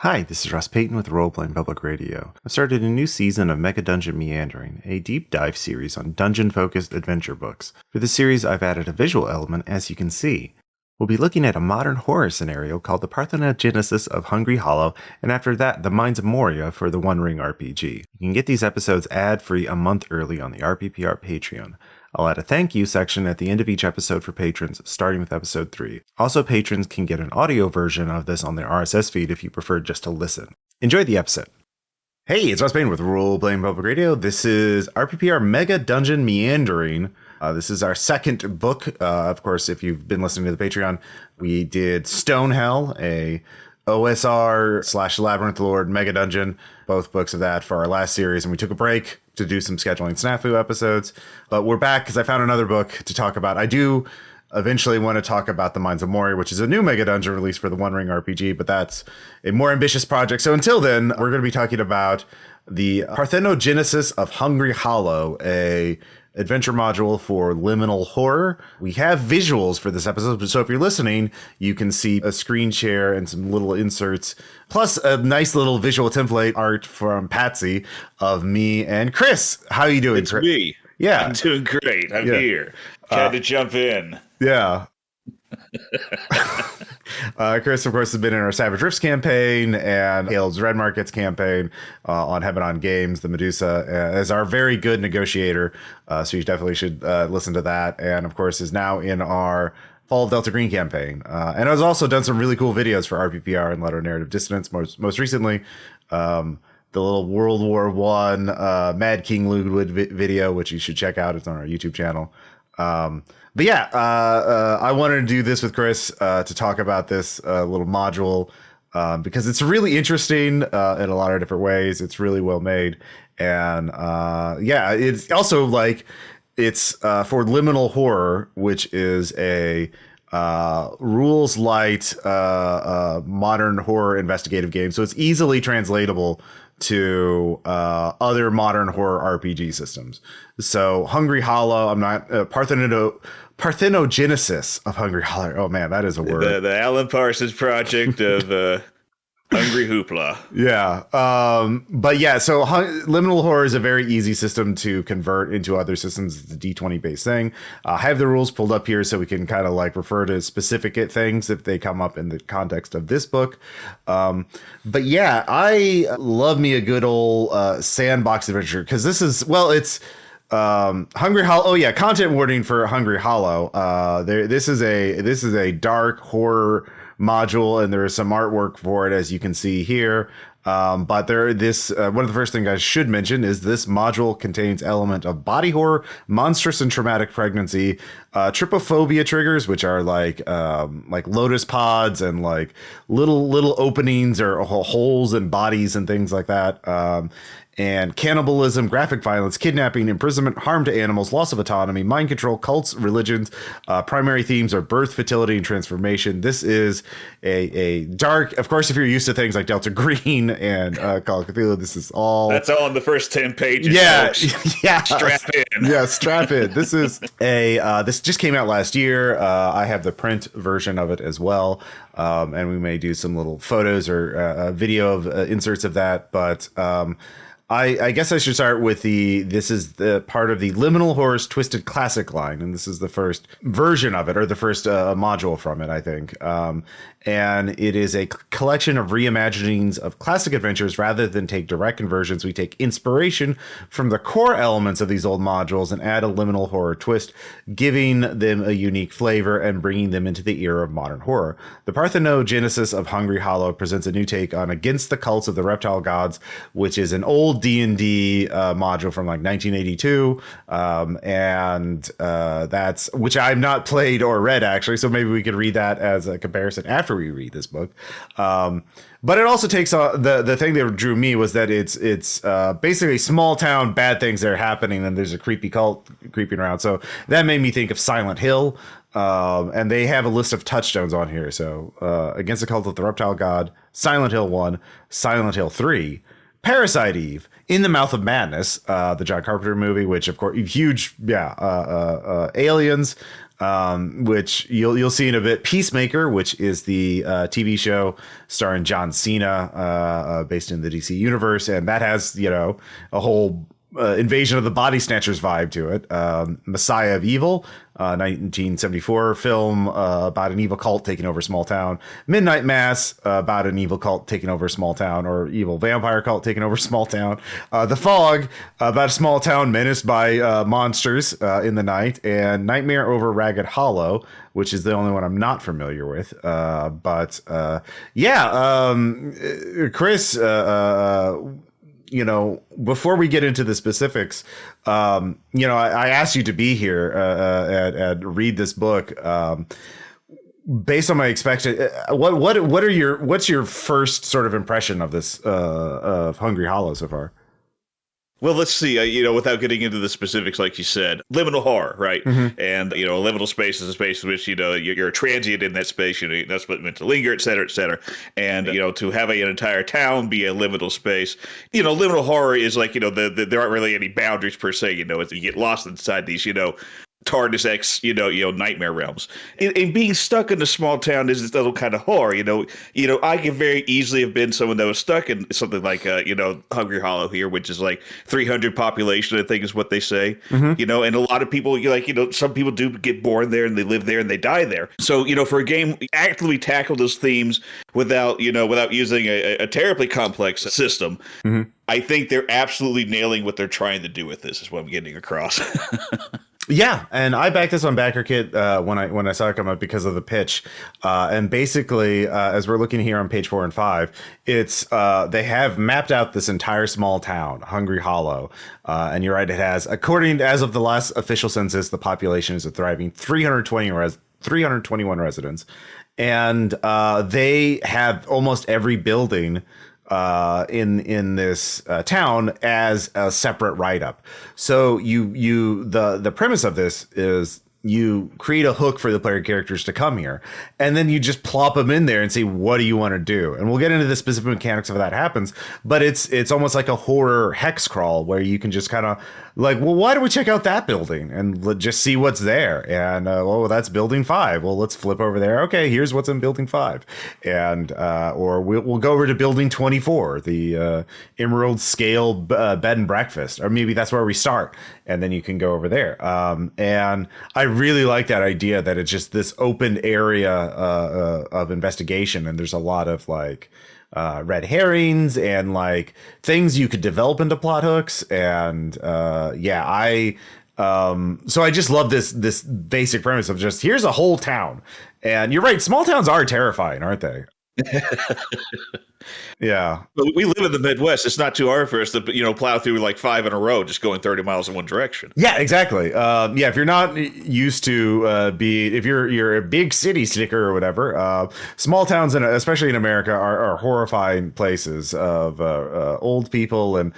Hi, this is Ross Payton with Roleplaying Public Radio. I've started a new season of Megadungeon Meandering, a deep dive series on dungeon-focused adventure books. For this series, I've added a visual element, as you can see. We'll be looking at a modern horror scenario called the Parthenogenesis of Hungry Hollow, and after that, the Mines of Moria for the One Ring RPG. You can get these episodes ad-free a month early on the RPPR Patreon. I'll add a thank you section at the end of each episode for patrons, starting with episode 3. Also, patrons can get an audio version of this on their RSS feed if you prefer just to listen. Enjoy the episode. Hey, it's Ross Payne with Roleplaying Public Radio. This is RPPR Megadungeon Meandering. This is our second book. Of course, if you've been listening to the Patreon, we did Stonehell, a OSR/Labyrinth Lord Megadungeon, both books of that for our last series, and we took a break to do some scheduling snafu episodes. But we're back because I found another book to talk about. I do eventually want to talk about the Mines of Moria, which is a new Megadungeon release for the One Ring RPG, but that's a more ambitious project. So until then, we're going to be talking about the Parthenogenesis of Hungry Hollow, a adventure module for Liminal Horror. We have visuals for this episode, so if you're listening, you can see a screen share and some little inserts, plus a nice little visual template art from Patsy of me and Chris. How are you doing? It's me. Yeah. I'm doing great. I'm here. Had to jump in. Yeah. Chris, of course, has been in our Savage Rifts campaign and Caleb's Red Markets campaign on Heaven on Games, the Medusa, as our very good negotiator. So you definitely should listen to that. And, of course, is now in our Fall of Delta Green campaign. And has also done some really cool videos for RPPR and Letter Narrative Dissonance. Most recently, the little World War One Mad King Ludwig video, which you should check out. It's on our YouTube channel. But yeah, I wanted to do this with Chris to talk about this little module because it's really interesting in a lot of different ways. It's really well made. And yeah, it's also like it's for Liminal Horror, which is a rules light modern horror investigative game. So it's easily translatable to other modern horror RPG systems. So Hungry Hollow, I'm not Parthenogenesis of Hungry Hollow. Oh man, that is a word. The Alan Parsons project of Hungry Hoopla. Yeah. But yeah, so Liminal Horror is a very easy system to convert into other systems. It's a D20 based thing. I have the rules pulled up here so we can kind of like refer to specific things if they come up in the context of this book. But yeah, I love me a good old sandbox adventure because this is, well, it's Hungry Hollow. Oh yeah, content warning for Hungry Hollow. This is a dark horror module, and there is some artwork for it, as you can see here. But one of the first things I should mention is this module contains element of body horror, monstrous and traumatic pregnancy, trypophobia triggers, which are like lotus pods and like little openings or holes in bodies and things like that. And cannibalism, graphic violence, kidnapping, imprisonment, harm to animals, loss of autonomy, mind control, cults, religions. Primary themes are birth, fertility, and transformation. This is a dark, of course, if you're used to things like Delta Green and Call of Cthulhu, this is all... That's all in the first 10 pages, yeah, folks. Yeah. Strap in. Yeah, strap in. This is this just came out last year. I have the print version of it as well. And we may do some little photos or video of inserts of that. But I guess I should start with this is the part of the Liminal Horror's Twisted Classic line, and this is the first version of it, or the first module from it, I think. And it is a collection of reimaginings of classic adventures. Rather than take direct conversions, we take inspiration from the core elements of these old modules and add a Liminal Horror twist, giving them a unique flavor and bringing them into the era of modern horror. The Parthenogenesis of Hungry Hollow presents a new take on Against the Cults of the Reptile Gods, which is an old D&D module from like 1982, and that's, which I've not played or read actually, so maybe we could read that as a comparison after we read this book. But it also takes the thing that drew me was that it's basically small town bad things that are happening, and there's a creepy cult creeping around, so that made me think of Silent Hill. And they have a list of touchstones on here. So Against the Cult of the Reptile God, Silent Hill 1, Silent Hill 3, Parasite Eve, In the Mouth of Madness, the John Carpenter movie, which of course, huge, aliens, which you'll see in a bit. Peacemaker, which is the TV show starring John Cena, based in the DC universe, and that has a whole Invasion of the Body Snatchers vibe to it. Messiah of Evil, 1974 film about an evil cult taking over a small town. Midnight Mass, about an evil cult taking over a small town, or evil vampire cult taking over a small town. The Fog, about a small town menaced by monsters in the night. And Nightmare Over Ragged Hollow, which is the only one I'm not familiar with. Chris, before we get into the specifics, I asked you to be here and read this book. Based on my expectation, what's your first sort of impression of this of Hungry Hollow so far? Well, let's see, without getting into the specifics, like you said, liminal horror, right? Mm-hmm. And, a liminal space is a space in which, you're a transient in that space, that's what meant to linger, et cetera, et cetera. And, to have an entire town be a liminal space, liminal horror is like, there aren't really any boundaries per se, you get lost inside these, TARDIS-X, nightmare realms. And being stuck in a small town is this little kind of horror, I could very easily have been someone that was stuck in something like, Hungry Hollow here, which is like 300 population, I think is what they say, and a lot of people, some people do get born there and they live there and they die there. So, for a game, actively tackle those themes without using a terribly complex system. Mm-hmm. I think they're absolutely nailing what they're trying to do with this, is what I'm getting across. Yeah, and I backed this on BackerKit when I saw it come up because of the pitch, and basically, as we're looking here on page 4 and 5, it's they have mapped out this entire small town, Hungry Hollow, and you're right, it has, as of the last official census, the population is a thriving 321 residents, and they have almost every building in this town as a separate write-up. So the premise of this is you create a hook for the player characters to come here, and then you just plop them in there and say, what do you want to do? And we'll get into the specific mechanics of how that happens, but it's almost like a horror hex crawl where you can just kind of like, well, why don't we check out that building and just see what's there? And that's building 5. Well, let's flip over there. Okay, here's what's in building 5, and or we'll go over to building 24, the emerald scale bed and breakfast, or maybe that's where we start, and then you can go over there. And I really like that idea that it's just this open area of investigation, and there's a lot of like red herrings and like things you could develop into plot hooks. And so I just love this basic premise of just, here's a whole town. And you're right, small towns are terrifying, aren't they? Yeah, but we live in the Midwest. It's not too hard for us to plow through like 5 in a row, just going 30 miles in one direction. Yeah, exactly. If you're not used to if you're a big city slicker or whatever, small towns, especially in America, are horrifying places of old people and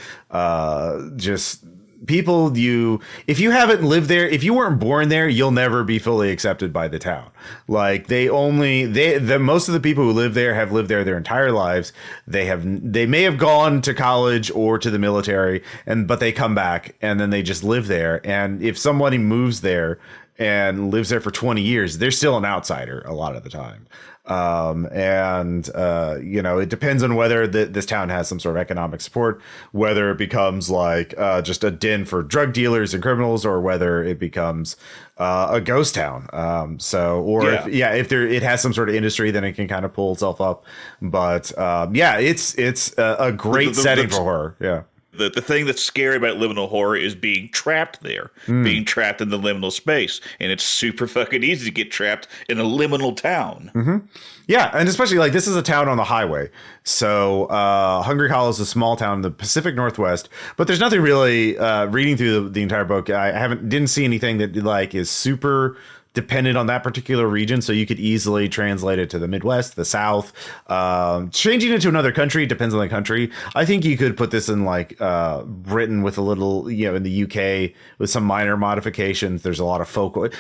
just people if you haven't lived there, if you weren't born there, you'll never be fully accepted by the town. Like most of the people who live there have lived there their entire lives. They may have gone to college or to the military, but they come back and then they just live there. And if somebody moves there and lives there for 20 years, they're still an outsider a lot of the time. It depends on whether this town has some sort of economic support, whether it becomes like just a den for drug dealers and criminals, or whether it becomes a ghost town. If it has some sort of industry, then it can kind of pull itself up. But it's a great setting for horror. Yeah. The thing that's scary about liminal horror is being trapped there, being trapped in the liminal space. And it's super fucking easy to get trapped in a liminal town. Mm-hmm. Yeah, and especially like this is a town on the highway. So Hungry Hollow is a small town in the Pacific Northwest, but there's nothing really reading through the entire book. I didn't see anything that like is super dependent on that particular region, so you could easily translate it to the Midwest, the South. Changing it to another country depends on the country. I think you could put this in like Britain with a little, in the UK with some minor modifications. There's a lot of folk. One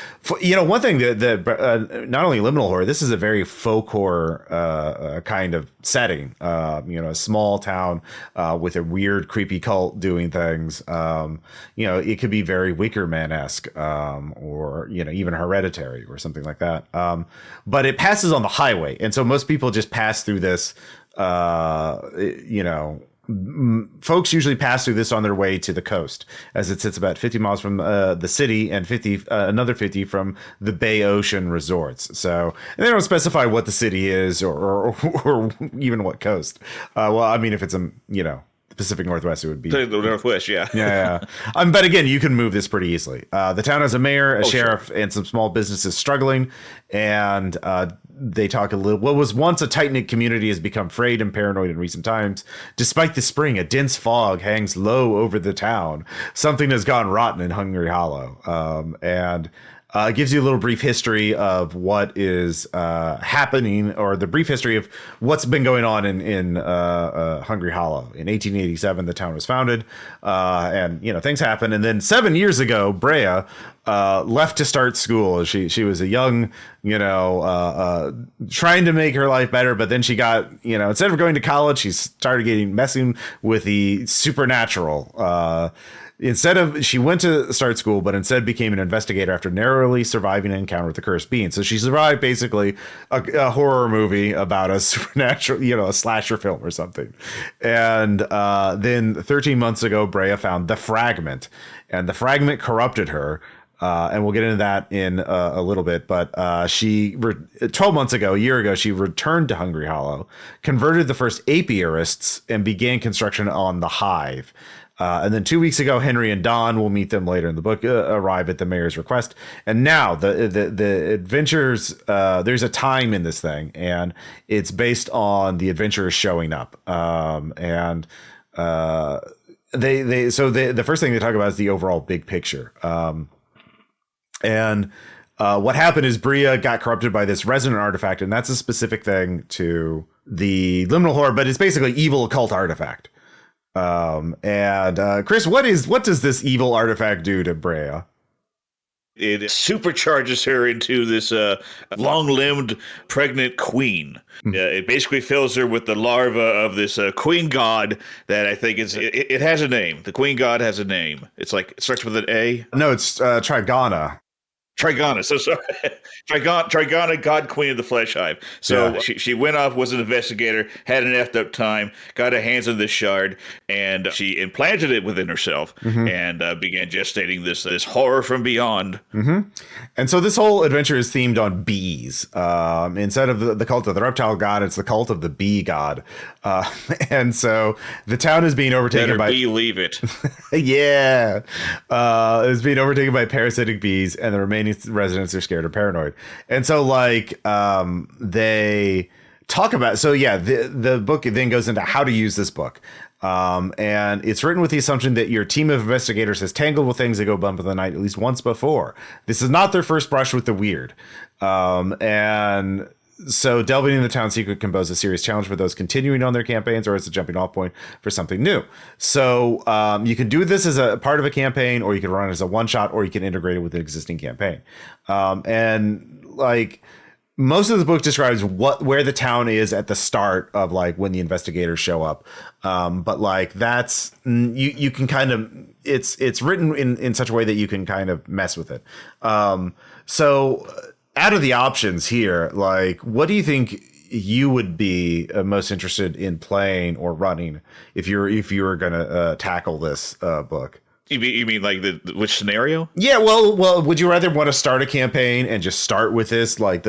thing that not only liminal horror, this is a very folk horror kind of setting. A small town with a weird, creepy cult doing things. It could be very Wicker Man-esque, or even Hereditary. hereditary or something like that. But it passes on the highway. And so most people just pass through this, folks usually pass through this on their way to the coast, as it sits about 50 miles from the city and another 50 from the Bay Ocean resorts. So and they don't specify what the city is or even what coast. Well, I mean, if it's Pacific Northwest, it would be the Northwest, yeah. yeah. But again, you can move this pretty easily. The town has a mayor, a sheriff, and some small businesses struggling. And they talk a little. What was once a tight-knit community has become frayed and paranoid in recent times. Despite the spring, a dense fog hangs low over the town. Something has gone rotten in Hungry Hollow. And it gives you a little brief history of what is happening, or the brief history of what's been going on in Hungry Hollow. In 1887, the town was founded, and things happen. And then 7 years ago, Brea left to start school. She was a young, trying to make her life better, but then she got, instead of going to college, she started messing with the supernatural. She went to start school, but instead became an investigator after narrowly surviving an encounter with the cursed being. So she survived basically a horror movie about a supernatural, a slasher film or something. And then 13 months ago, Brea found the fragment, and the fragment corrupted her. And we'll get into that in a little bit. But 12 months ago, a year ago, she returned to Hungry Hollow, converted the first apiarists, and began construction on the hive. And then 2 weeks ago, Henry and Don, we'll meet them later in the book, arrive at the mayor's request. And now the adventures, there's a time in this thing, and it's based on the adventurers showing up. The first thing they talk about is the overall big picture. What happened is Brea got corrupted by this resonant artifact, and that's a specific thing to the Liminal Horror, but it's basically evil occult artifact. Chris, what does this evil artifact do to Brea? It supercharges her into this long-limbed pregnant queen. It basically fills her with the larva of this queen god that I think it has a name. The queen god has a name. It's like, it starts with an A. No, it's Trigona. Trigona, so sorry. Trigona, God Queen of the Flesh Hive. So yeah. She went off, was an investigator, had an effed up time, got her hands on this shard, and she implanted it within herself, and began gestating this horror from beyond. Mm-hmm. And so this whole adventure is themed on bees. Instead of the cult of the reptile god, it's the cult of the bee god. And so the town is being overtaken by... Believe it. Yeah. It's being overtaken by parasitic bees, and the remaining residents are scared or paranoid. And so they talk about, the book then goes into how to use this book. And it's written with the assumption that your team of investigators has tangled with things that go bump in the night at least once before. This is not their first brush with the weird. And so delving into the town secret can pose a serious challenge for those continuing on their campaigns, or as a jumping off point for something new. So you can do this as a part of a campaign, or you can run it as a one shot, or you can integrate it with an existing campaign. Most of the book describes where the town is at the start of when the investigators show up. That's you can kind of, it's written in such a way that you can kind of mess with it. Out of the options here, what do you think you would be most interested in playing or running if you were going to tackle this book? You mean which scenario? Yeah, well, would you rather want to start a campaign and just start with this, I would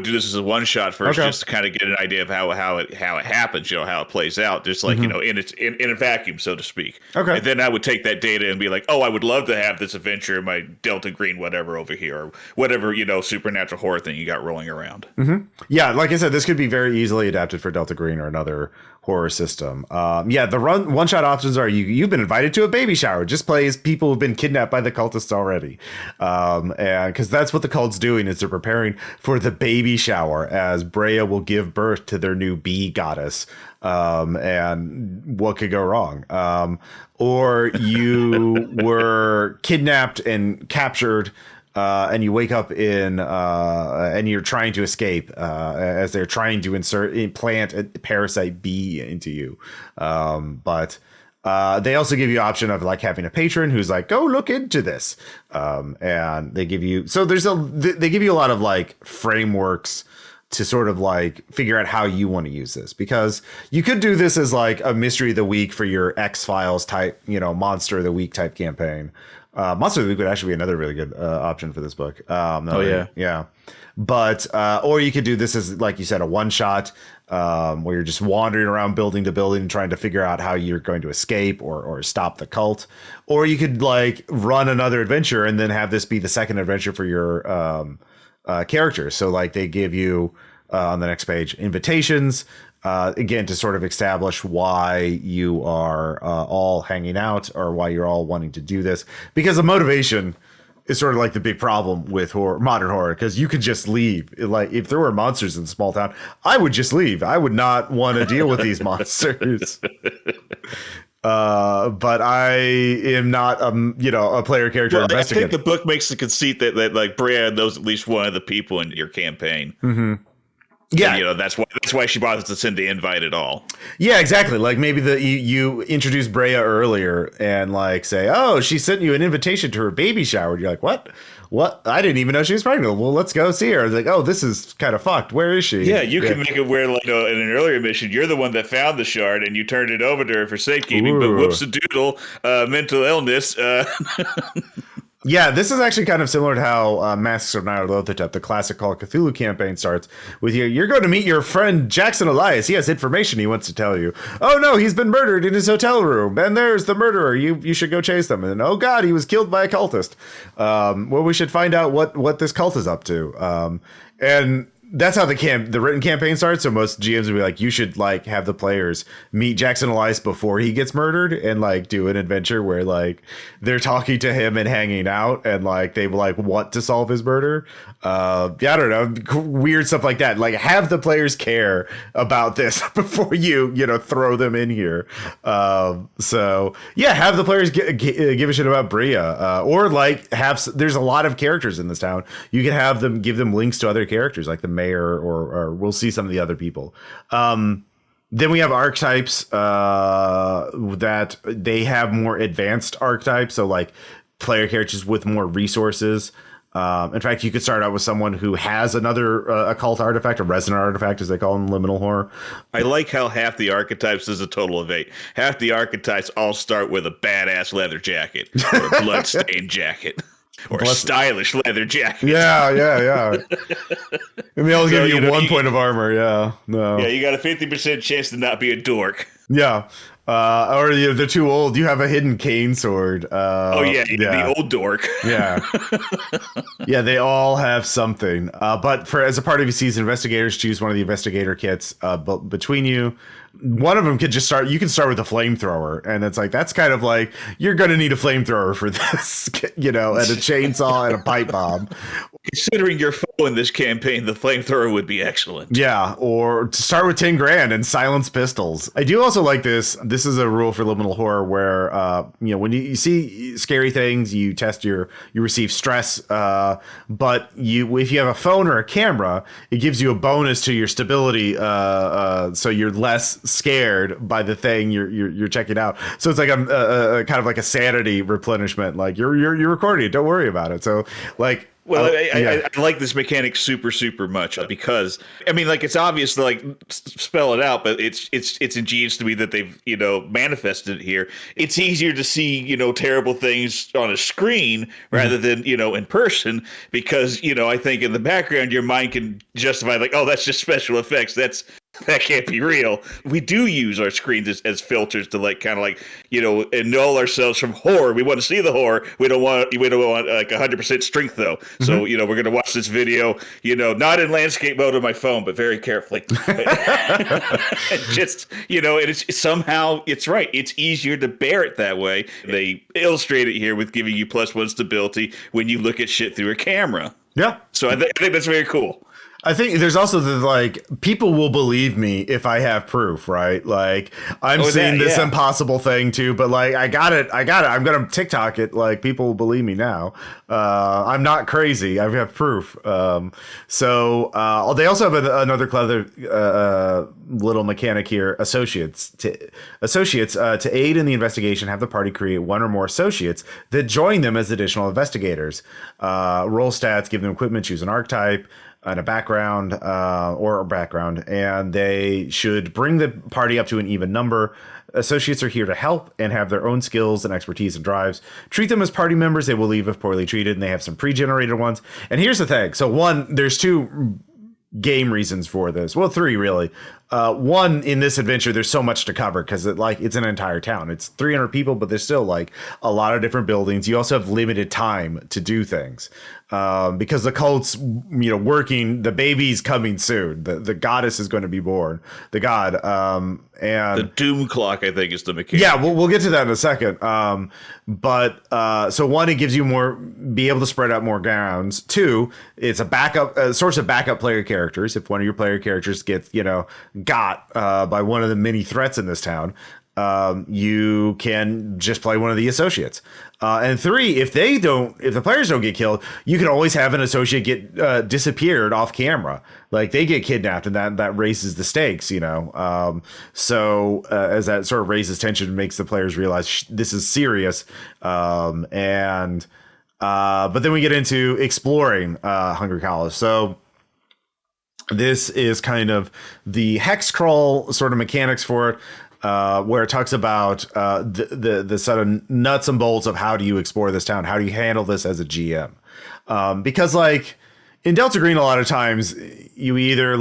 do this as a one shot first, just to kind of get an idea of how it happens, how it plays out, just in a vacuum, so to speak. Okay. And then I would take that data and be like, oh, I would love to have this adventure in my Delta Green whatever over here, or whatever supernatural horror thing you got rolling around. Mm-hmm. Yeah, like I said, this could be very easily adapted for Delta Green or another horror system. The one shot options are you've been invited to a baby shower. Just play as people who've been kidnapped by the cultists already, and because that's what the cult's doing, is they're preparing for the baby shower as Brea will give birth to their new bee goddess. And what could go wrong? Or you were kidnapped and captured, and you wake up and you're trying to escape as they're trying to implant a parasite bee into you. They also give you option of like having a patron who's like, go look into this. And they give you, so they give you a lot of like frameworks to sort of like figure out how you want to use this, because you could do this as like a mystery of the week for your X-Files type, monster of the week type campaign. Monster of the week would actually be another really good option for this book. Yeah. But or you could do this as, like you said, a one shot where you're just wandering around building to building trying to figure out how you're going to escape or stop the cult. Or you could like run another adventure and then have this be the second adventure for your characters. So like they give you on the next page invitations, again, to sort of establish why you are all hanging out or why you're all wanting to do this, because the motivation is sort of like the big problem with modern horror, because you could just leave. Like if there were monsters in a small town, I would just leave. I would not want to deal with these monsters. But I am not, a player character investigator. I think the book makes the conceit that like Brea knows at least one of the people in your campaign. Mm-hmm. Yeah, and, that's why she bothers to send the invite at all. Yeah, exactly. Like maybe you introduced Brea earlier and like say, oh, she sent you an invitation to her baby shower. You're like, what? I didn't even know she was pregnant. Well, let's go see her. It's like, oh, this is kind of fucked. Where is she? Yeah, you can make it where, like, in an earlier mission, you're the one that found the shard and you turned it over to her for safekeeping. Ooh. But whoops-a-doodle, mental illness. Yeah, this is actually kind of similar to how Masks of Nyarlathotep, the classic Call of Cthulhu campaign, starts with you. You're going to meet your friend Jackson Elias. He has information he wants to tell you. Oh no, he's been murdered in his hotel room, and there's the murderer. You should go chase them. And oh god, he was killed by a cultist. Well, we should find out what this cult is up to. And that's how the written campaign starts. So most GMs would be like, you should like have the players meet Jackson Elias before he gets murdered and like do an adventure where like they're talking to him and hanging out and like they like want to solve his murder. I don't know, weird stuff like that. Like have the players care about this before you throw them in here. So yeah, have the players give a shit about Brea, or like there's a lot of characters in this town. You can have them give them links to other characters like the mayor, or we'll see some of the other people. Then we have archetypes that they have more advanced archetypes. So like player characters with more resources. In fact, you could start out with someone who has another occult artifact, a resonant artifact, as they call them, liminal horror. I like how half the archetypes is a total of 8. Half the archetypes all start with a badass leather jacket or a bloodstained jacket. Or a stylish leather jacket. Yeah. And they all give you 1 point of armor. Yeah. No. Yeah, you got a 50% chance to not be a dork. Yeah. Or they're too old. You have a hidden cane sword. The old dork. Yeah. Yeah, they all have something. But as a part of your season, investigators choose one of the investigator kits between you. One of them could just start. You can start with a flamethrower, and it's like that's kind of like you're going to need a flamethrower for this, and a chainsaw and a pipe bomb. Considering your foe in this campaign, the flamethrower would be excellent. Yeah, or to start with 10 grand and silence pistols. I do also like this. This is a rule for liminal horror where, when you see scary things, you receive stress. But if you have a phone or a camera, it gives you a bonus to your stability. So you're less scared by the thing you're checking out. So it's like a kind of like a sanity replenishment. Like you're recording it. Don't worry about it. So like. Well, I like this mechanic super, super much because, I mean, like, it's obvious to, like, spell it out, but it's ingenious to me that they've, manifested it here. It's easier to see, terrible things on a screen rather than, in person because, I think in the background, your mind can justify, like, oh, that's just special effects. That can't be real. We do use our screens as filters to like kind of like annul ourselves from horror. We want to see the horror. We don't want like 100% strength though. Mm-hmm. So we're gonna watch this video. Not in landscape mode on my phone, but very carefully. Just and it's somehow it's right. It's easier to bear it that way. They illustrate it here with giving you +1 stability when you look at shit through a camera. Yeah. So I think that's very cool. I think there's also the like people will believe me if I have proof, right? Like I'm seeing this impossible thing too, but like I got it. I'm gonna TikTok it. Like people will believe me now. I'm not crazy. I have proof. So they also have another clever little mechanic here. Associates to aid in the investigation, have the party create one or more associates that join them as additional investigators. Roll stats, give them equipment, choose an archetype and a background and they should bring the party up to an even number. Associates are here to help and have their own skills and expertise and drives. Treat them as party members. They will leave if poorly treated, and they have some pre-generated ones. And here's the thing. So one, there's two game reasons for this. Well, three really. One, in this adventure, there's so much to cover because it's an entire town. It's 300 people, but there's still like a lot of different buildings. You also have limited time to do things because the cult's working. The baby's coming soon. The goddess is going to be born. The god and the doom clock, I think, is the mechanic. Yeah, we'll get to that in a second. So one, it gives you be able to spread out more grounds. Two, it's a source of backup player characters. If one of your player characters gets got by one of the many threats in this town, you can just play one of the associates. And three, if the players don't get killed, you can always have an associate get disappeared off camera. Like they get kidnapped, and that raises the stakes, So as that sort of raises tension, makes the players realize this is serious. But then we get into exploring Hungry Hollow. So this is kind of the hex crawl sort of mechanics for it. Where it talks about the sort of nuts and bolts of how do you explore this town? How do you handle this as a GM? Because like in Delta Green, a lot of times you either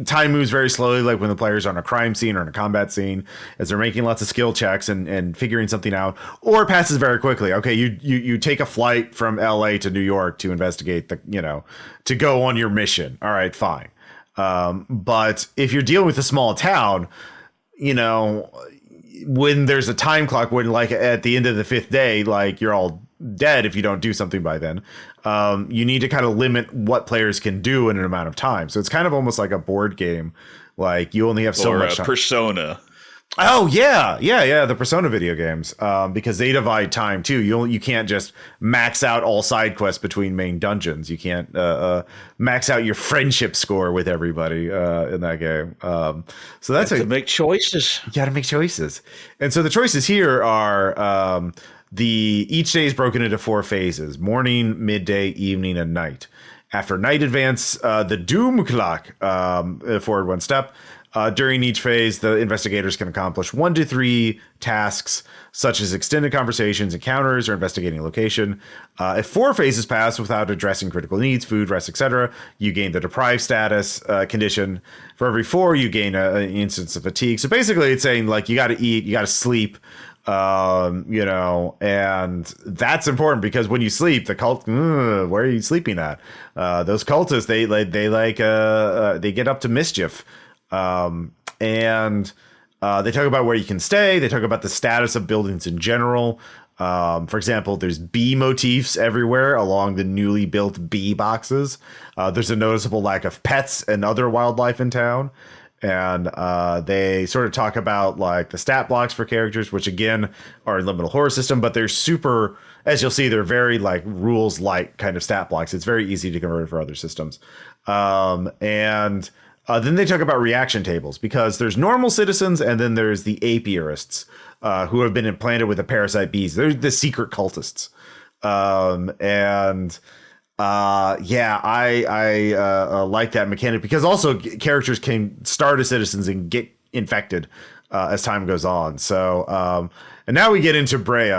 time moves very slowly, like when the players are on a crime scene or in a combat scene, as they're making lots of skill checks and figuring something out, or it passes very quickly. Okay, you take a flight from LA to New York to investigate to go on your mission. All right, fine. But if you're dealing with a small town, when there's a time clock, when like at the end of the fifth day, like you're all dead if you don't do something by then, you need to kind of limit what players can do in an amount of time. So it's kind of almost like a board game. Like you only have so much time. Persona. Oh yeah, the Persona video games, because they divide time too. You can't just max out all side quests between main dungeons. You can't max out your friendship score with everybody in that game. So that's to make choices. You got to make choices, and so the choices here are each day is broken into 4 phases: morning, midday, evening, and night. After night advance, the doom clock forward 1 step. During each phase, the investigators can accomplish 1 to 3 tasks, such as extended conversations, encounters, or investigating a location. If 4 phases pass without addressing critical needs, food, rest, etc., you gain the deprived status condition. For every 4, you gain an instance of fatigue. So basically, it's saying like you got to eat, you got to sleep, and that's important because when you sleep, the cult, where are you sleeping at? Those cultists, they get up to mischief. And they talk about where you can stay. They talk about the status of buildings in general. For example, there's bee motifs everywhere along the newly built bee boxes. There's a noticeable lack of pets and other wildlife in town. And they sort of talk about like the stat blocks for characters, which again are in Liminal Horror system, but they're super, as you'll see, they're very like rules light kind of stat blocks. It's very easy to convert for other systems. Then they talk about reaction tables because there's normal citizens and then there's the apiarists who have been implanted with the parasite bees. They're the secret cultists. I like that mechanic because also characters can start as citizens and get infected as time goes on. So and now we get into Brea,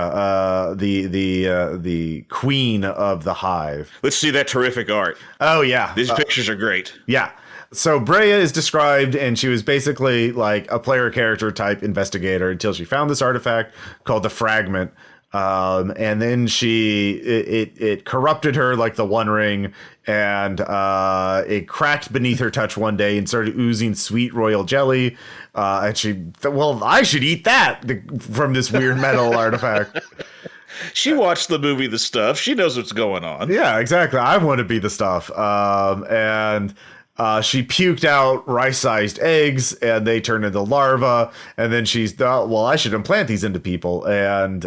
the queen of the hive. Let's see that terrific art. Oh yeah, these pictures are great. Yeah. So Brea is described, and she was basically like a player character type investigator until she found this artifact called the Fragment. And then it corrupted her like the One Ring, and it cracked beneath her touch one day and started oozing sweet royal jelly. And she thought, well, I should eat that from this weird metal artifact. She watched the movie The Stuff. She knows what's going on. Yeah, exactly. I want to be the stuff. And she puked out rice-sized eggs, and they turned into larvae. And then she's well, I should implant these into people. And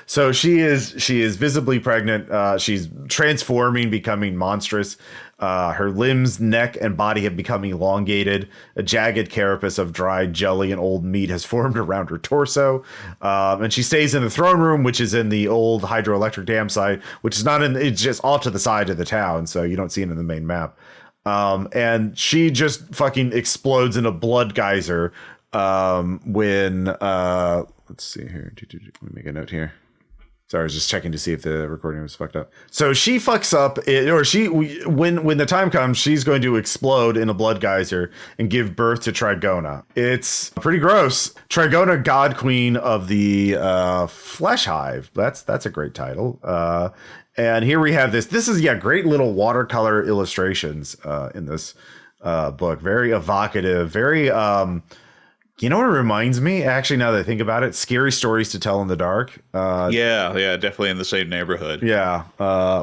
so she is visibly pregnant. She's transforming, becoming monstrous. Her limbs, neck, and body have become elongated. A jagged carapace of dried jelly and old meat has formed around her torso. And she stays in the throne room, which is in the old hydroelectric dam site, which is not it's just off to the side of the town, so you don't see it in the main map. And she just fucking explodes in a blood geyser when, let's see here. Let me make a note here. Sorry, I was just checking to see if the recording was fucked up. So she fucks up, when the time comes, she's going to explode in a blood geyser and give birth to Triona. It's pretty gross. Triona, God Queen of the Flesh Hive. That's a great title. And here we have this. This is great little watercolor illustrations in this book. Very evocative. Very. You know what it reminds me? Actually, now that I think about it, Scary Stories to Tell in the Dark. Yeah, definitely in the same neighborhood. Yeah,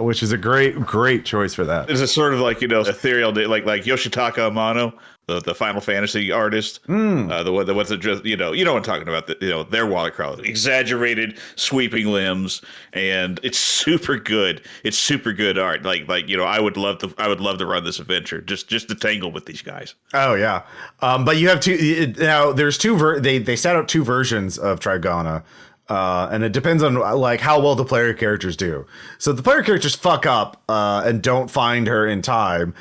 which is a great choice for that. It's a sort of like, ethereal, like Yoshitaka Amano, the Final Fantasy artist. The ones that just, you know what I'm talking about. Their watercolor, exaggerated, sweeping limbs, and it's super good. It's super good art. I would love to run this adventure just to tangle with these guys. Oh yeah, but you have two now. There's two. They set out two versions of Triona. And it depends on how well the player characters do. So if the player characters fuck up and don't find her in time,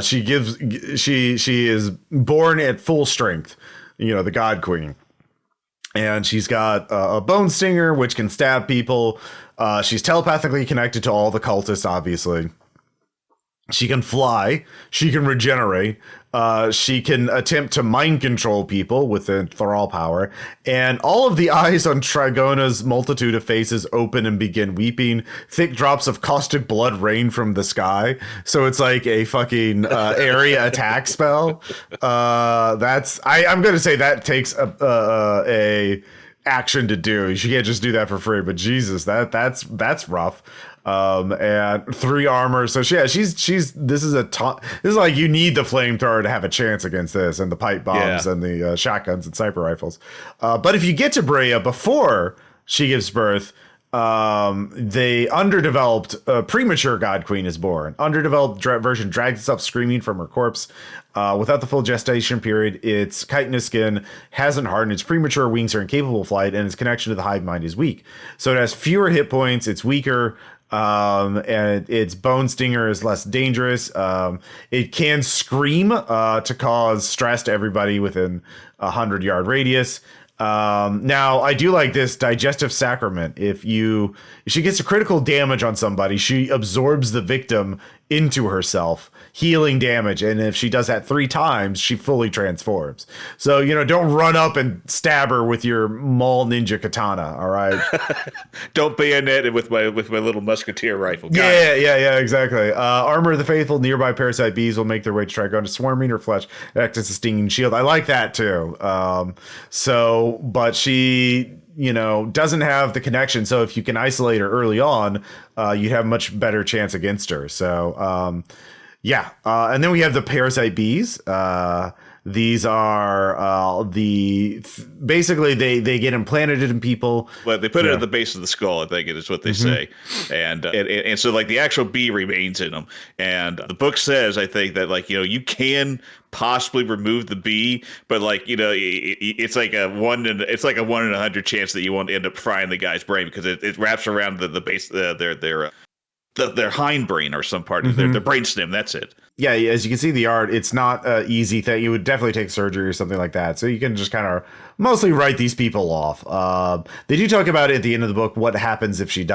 she is born at full strength, the God Queen, and she's got a bone stinger which can stab people. She's telepathically connected to all the cultists, obviously. She can fly. She can regenerate. She can attempt to mind control people with the Thrall power. And all of the eyes on Triona's multitude of faces open and begin weeping. Thick drops of caustic blood rain from the sky. So it's like a fucking area attack spell. I'm going to say that takes a action to do. You can't just do that for free. But Jesus, that's rough. And 3 armor. So this is like, you need the flamethrower to have a chance against this, and the pipe bombs and the shotguns and sniper rifles. But if you get to Brea before she gives birth, the underdeveloped premature God Queen is born. Underdeveloped version drags itself screaming from her corpse. Without the full gestation period, its chitinous skin hasn't hardened, its premature wings are incapable of flight, and its connection to the hive mind is weak. So it has fewer hit points, it's weaker, and its bone stinger is less dangerous. It can scream to cause stress to everybody within 100-yard radius. Now I do like this digestive sacrament. If she gets a critical damage on somebody, she absorbs the victim into herself, healing damage. And if she does that 3 times, she fully transforms. So, don't run up and stab her with your Maul Ninja Katana. All right. Don't bayonet it with my little musketeer rifle. Yeah, exactly. Armor of the Faithful, nearby parasite bees will make their way to Triona, swarming her flesh, act as a stinging shield. I like that too. But she, doesn't have the connection. So if you can isolate her early on, you'd have a much better chance against her. So, and then we have the parasite bees. These are basically they get implanted in people. Well, they put it at the base of the skull, I think it is what they say, and so the actual bee remains in them. And the book says, I think, that you can possibly remove the bee, but it's like a 1 in 100 chance that you won't end up frying the guy's brain, because it wraps around the base their hindbrain or some part of their brainstem. That's it. Yeah, as you can see the art, it's not an easy thing. You would definitely take surgery or something like that. So you can just kind of mostly write these people off. They do talk about it at the end of the book, what happens if if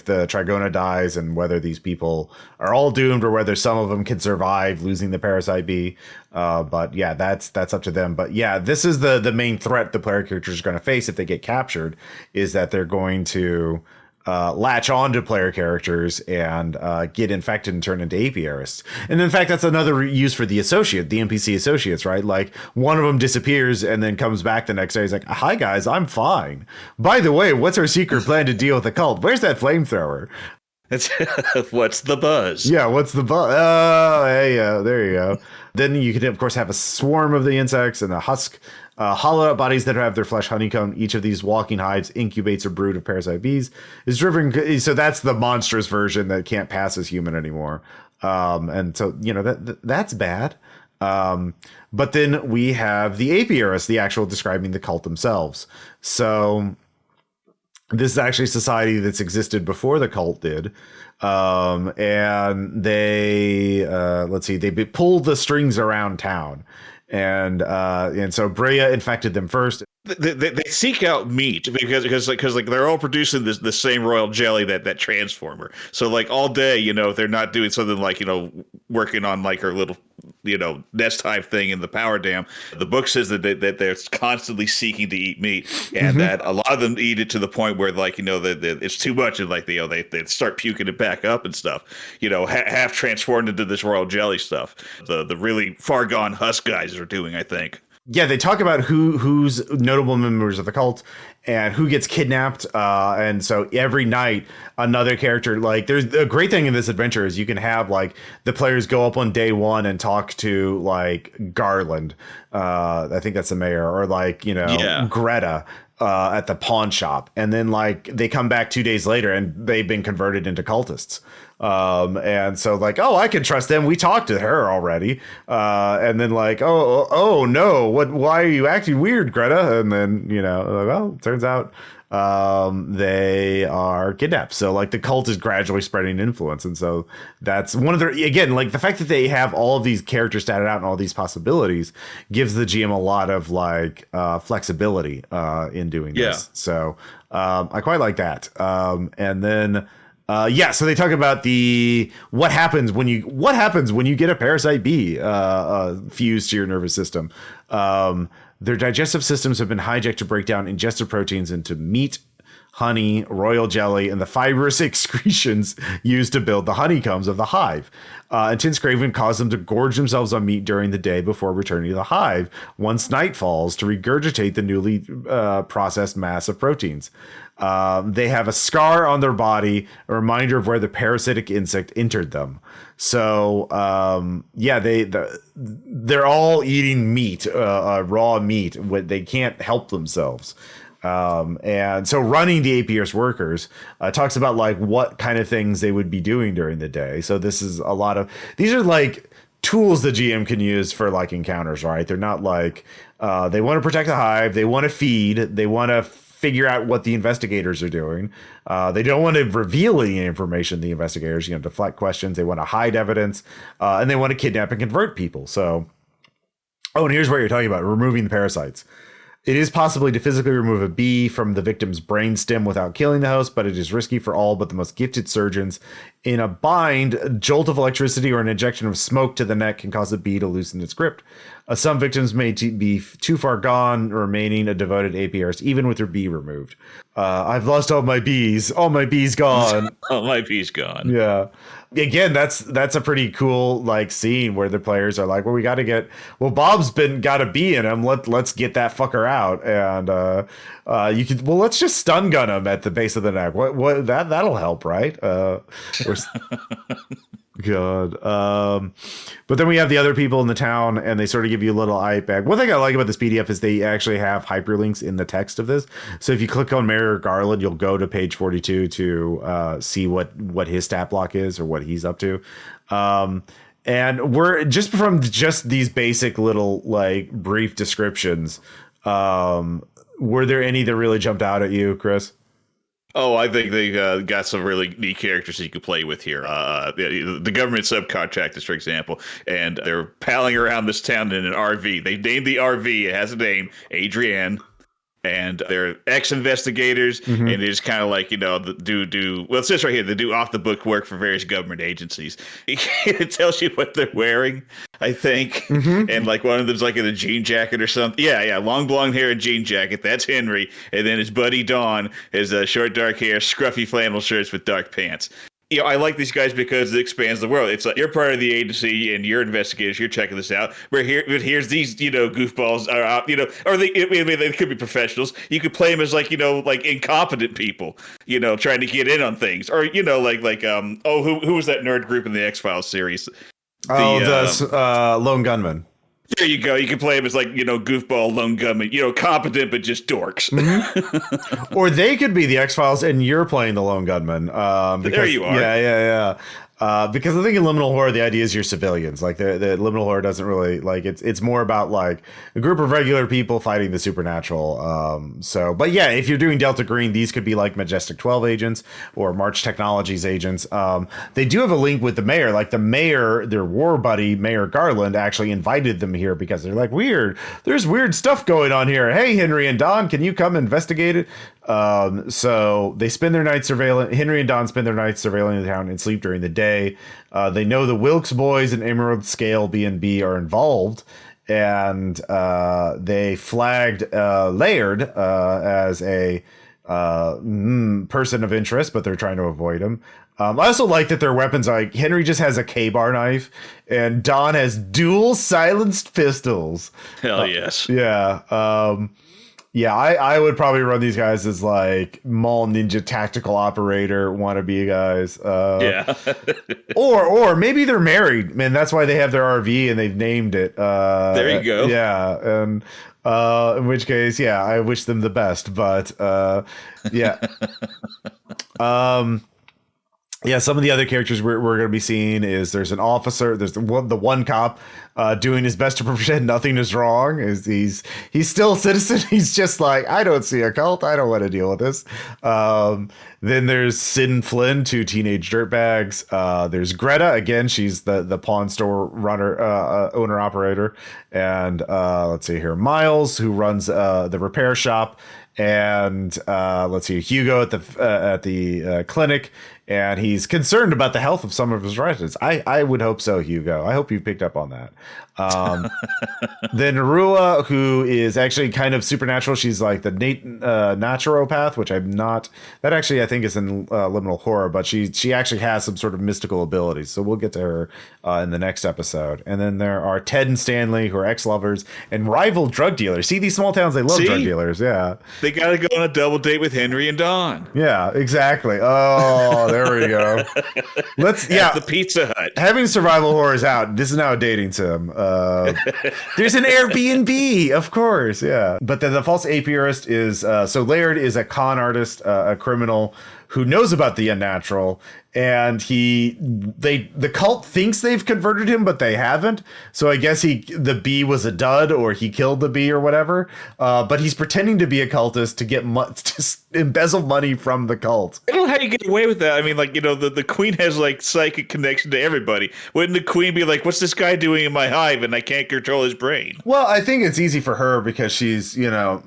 the Triona dies, and whether these people are all doomed or whether some of them can survive losing the parasite bee. But yeah, that's up to them. But yeah, this is the main threat the player characters are going to face if they get captured, is that they're going to latch on to player characters and get infected and turn into apiarists. And in fact, that's another use for the NPC associates, right? Like one of them disappears and then comes back the next day. He's like, "Hi guys, I'm fine. By the way, what's our secret plan to deal with the cult? Where's that flamethrower?" It's what's the buzz? Yeah, what's the buzz? Oh, hey, there you go. Then you could, of course, have a swarm of the insects and a husk, hollow out bodies that have their flesh honeycomb. Each of these walking hives incubates a brood of parasite bees. Is driven, so that's the monstrous version that can't pass as human anymore. And so, that's bad. But then we have the apiarists, the actual describing the cult themselves. So this is actually a society that's existed before the cult did. And they, they pulled the strings around town. And so Brea infected them first. They seek out meat because they're all producing the same royal jelly that transformer. So like all day, they're not doing something like working on like her little nest hive thing in the power dam. The book says that they're constantly seeking to eat meat, and that a lot of them eat it to the point where like that it's too much, and like they start puking it back up and stuff. Half transformed into this royal jelly stuff. The really far gone husk guys are doing, I think. Yeah, they talk about who's notable members of the cult and who gets kidnapped. And so every night, another character, like there's a great thing in this adventure is you can have like the players go up on day one and talk to like Garland. I think that's the mayor, or like, Greta at the pawn shop. And then like they come back 2 days later and they've been converted into cultists. And so like, oh, I can trust them. We talked to her already. And then like, oh no, why are you acting weird, Greta? And then, well, turns out, they are kidnapped. So like the cult is gradually spreading influence. And so that's one of their, again, like the fact that they have all of these characters statted out and all these possibilities gives the GM a lot of like, flexibility, in doing this. So, I quite like that. And then, so they talk about what happens when you get a parasite bee fused to your nervous system. Their digestive systems have been hijacked to break down ingested proteins into meat, honey, royal jelly, and the fibrous excretions used to build the honeycombs of the hive. Intense craving caused them to gorge themselves on meat during the day before returning to the hive once night falls to regurgitate the newly processed mass of proteins. They have a scar on their body, a reminder of where the parasitic insect entered them. So, they're all eating meat, raw meat. They can't help themselves. And so running the apiarist workers talks about like what kind of things they would be doing during the day. So this is these are like tools the GM can use for like encounters, right? They're not like, they want to protect the hive. They want to feed. They want to figure out what the investigators are doing. They don't want to reveal any information to the investigators, deflect questions. They want to hide evidence, and they want to kidnap and convert people. So, and here's what you're talking about, removing the parasites. It is possible to physically remove a bee from the victim's brainstem without killing the host, but it is risky for all but the most gifted surgeons. In a bind, a jolt of electricity or an injection of smoke to the neck can cause a bee to loosen its grip. Some victims may be too far gone, remaining a devoted apiarist, even with their bee removed. I've lost all my bees. All my bees gone. All my bees gone. Yeah. Again, that's a pretty cool like scene where the players are like, well, Bob's got a bee in him. Let's get that fucker out. And let's just stun gun him at the base of the neck. That'll help, right? God. But then we have the other people in the town and they sort of give you a little hype back. One thing I like about this PDF is they actually have hyperlinks in the text of this. So if you click on Mayor Garland, you'll go to page 42 to see what his stat block is or what he's up to. And we're from these basic little like brief descriptions. Were there any that really jumped out at you, Chris? Oh, I think they got some really neat characters that you could play with here. The government subcontractors, for example, and they're palling around this town in an RV. They named the RV. It has a name, Adrienne. and they're ex-investigators, and it's kind of like, well, it says right here, they do off-the-book work for various government agencies. It tells you what they're wearing, I think, and like one of them's like in a jean jacket or something. Yeah, long blonde hair and jean jacket. That's Henry, and then his buddy Don has short dark hair, scruffy flannel shirts with dark pants. I like these guys because it expands the world. It's like you're part of the agency and you're investigators. You're checking this out. But here's these, goofballs are out, or they could be professionals. You could play them as like incompetent people, trying to get in on things, or who was that nerd group in the X-Files series? The Lone Gunman. There you go. You can play him as goofball lone gunman, competent but just dorks. Or they could be the X-Files and you're playing the lone gunman. There you are. Yeah. Because I think in Liminal Horror, the idea is you're civilians. Like the Liminal Horror doesn't really it's more about like a group of regular people fighting the supernatural. But yeah, if you're doing Delta Green, these could be like Majestic 12 agents or March Technologies agents. They do have a link with the mayor. Like the mayor, their war buddy, Mayor Garland, actually invited them here because they're like, there's weird stuff going on here. Hey, Henry and Don, can you come investigate it? So they spend their nights Henry and Don spend their nights surveilling the town and sleep during the day. They know the Wilkes boys and Emerald Scale B&B are involved, and they flagged Laird as a person of interest, but they're trying to avoid him. I also like that their weapons, like Henry just has a K-bar knife and Don has dual silenced pistols. Hell yes. Yeah, I would probably run these guys as like mall ninja tactical operator wannabe guys. Or maybe they're married, man. That's why they have their RV and they've named it. There you go. Yeah, and in which case, yeah, I wish them the best. But yeah. Yeah, some of the other characters we're going to be seeing is there's an officer, there's the one cop doing his best to pretend nothing is wrong. He's still a citizen. He's just like, I don't see a cult. I don't want to deal with this. Then there's Sid and Flynn, two teenage dirtbags. There's Greta, again, she's the pawn store owner operator. And let's see here, Miles, who runs the repair shop. And let's see, Hugo at the clinic, and he's concerned about the health of some of his residents. I would hope so, Hugo. I hope you picked up on that. Then Rua, who is actually kind of supernatural. She's like the naturopath, which I'm not. That actually I think is in Liminal Horror, but she actually has some sort of mystical abilities. So we'll get to her in the next episode. And then there are Ted and Stanley, who are ex-lovers and rival drug dealers. See, these small towns, they love drug dealers. Yeah, they got to go on a double date with Henry and Don. Yeah, exactly. Oh, there we go. At the Pizza Hut. Having survival horror is out. This is now a dating sim. There's an Airbnb, of course. Yeah. But then the false apiarist is so Laird is a con artist, a criminal who knows about the unnatural, and the cult thinks they've converted him, but they haven't. So I guess the bee was a dud, or he killed the bee or whatever. But he's pretending to be a cultist to get to embezzle money from the cult. I don't know how you get away with that. I mean, like, the queen has like psychic connection to everybody. Wouldn't the queen be like, what's this guy doing in my hive and I can't control his brain? Well, I think it's easy for her because she's,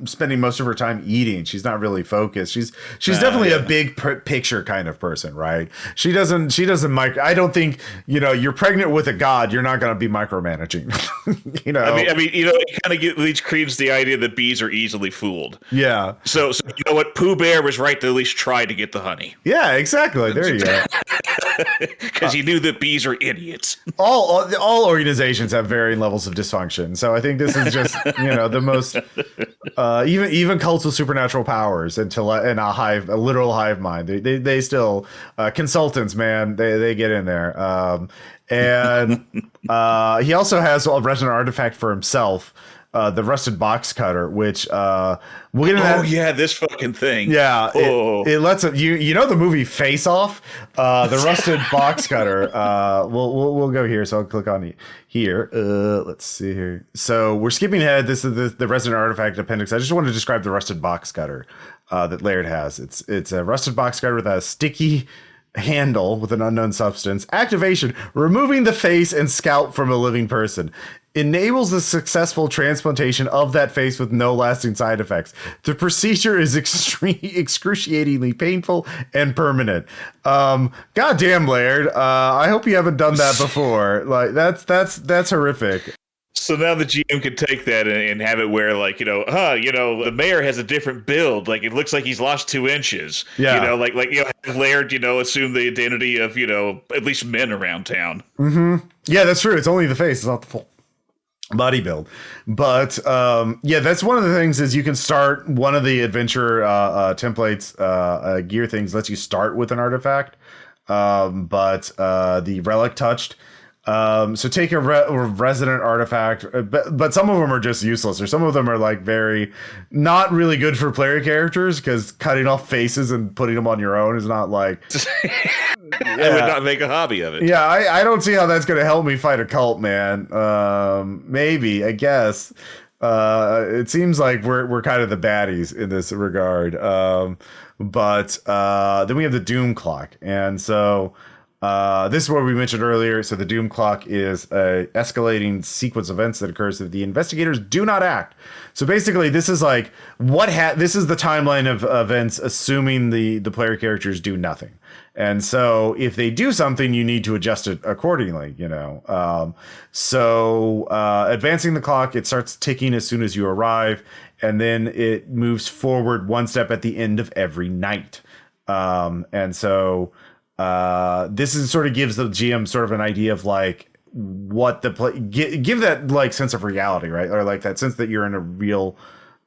spending most of her time eating. She's not really focused. She's definitely a big picture kind of person, right? She doesn't I don't think, you're pregnant with a god, you're not going to be micromanaging. I mean, it kind of leads credence to the idea that bees are easily fooled. Yeah. So you know what? Pooh Bear was right to at least try to get the honey. Yeah, exactly. There you go. Because he knew that bees are idiots. All organizations have varying levels of dysfunction. So I think this is just, the most, even cults with supernatural powers in a literal hive mind. They still, consultants, man, they get in there. And he also has a resonant artifact for himself. The rusted box cutter, which we'll get into that. Oh yeah, this fucking thing. Yeah, it lets him. The movie Face Off, the rusted box cutter. We'll go here. So I'll click on here. Let's see here. So we're skipping ahead. This is the resident artifact appendix. I just want to describe the rusted box cutter that Laird has. It's a rusted box cutter with a sticky handle with an unknown substance. Activation: removing the face and scalp from a living person. enables the successful transplantation of that face with no lasting side effects. The procedure is excruciatingly painful and permanent. Goddamn, Laird. I hope you haven't done that before. Like that's horrific. So now the GM can take that and have it where, like, the mayor has a different build. Like, it looks like he's lost 2 inches. Yeah. Have Laird, assume the identity of, at least men around town. Mm-hmm. Yeah, that's true. It's only the face. It's not the full body build. But, that's one of the things is you can start one of the adventure templates, gear things lets you start with an artifact. But the relic touched. So take a resident artifact, but some of them are just useless, or some of them are like very not really good for player characters because cutting off faces and putting them on your own is not like I would not make a hobby of it. Yeah, I don't see how that's going to help me fight a cult, man. Maybe, I guess. It seems like we're kind of the baddies in this regard. But then we have the Doom Clock, and so. This is what we mentioned earlier. So the Doom Clock is a escalating sequence of events that occurs if the investigators do not act. So basically, this is like this is the timeline of events, assuming the player characters do nothing. And so if they do something, you need to adjust it accordingly. Advancing the clock, it starts ticking as soon as you arrive, and then it moves forward one step at the end of every night. This is sort of gives the GM sort of an idea of like what the give that like sense of reality, right? Or like that sense that you're in a real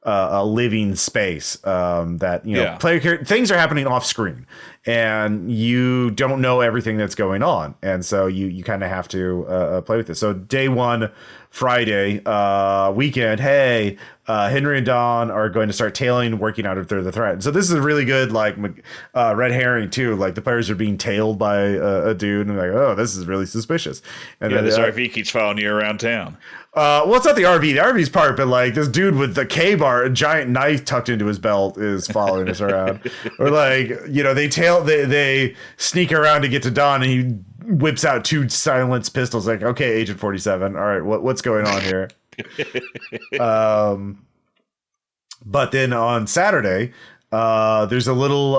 a living space, player things are happening off screen and you don't know everything that's going on. And so you kind of have to play with this. So day 1, Friday, weekend, hey, Henry and Dawn are going to start tailing, working out if they're the threat. So this is a really good like red herring too. Like the players are being tailed by a dude and like, oh, this is really suspicious. And then this RV keeps following you around town. Well, it's not the RV. The RV's part, but like this dude with the K-bar, a giant knife tucked into his belt, is following us around. Or like, they sneak around to get to Dawn, and he whips out 2 silenced pistols. Like, okay, Agent 47. All right, what's going on here? But then on Saturday, there's a little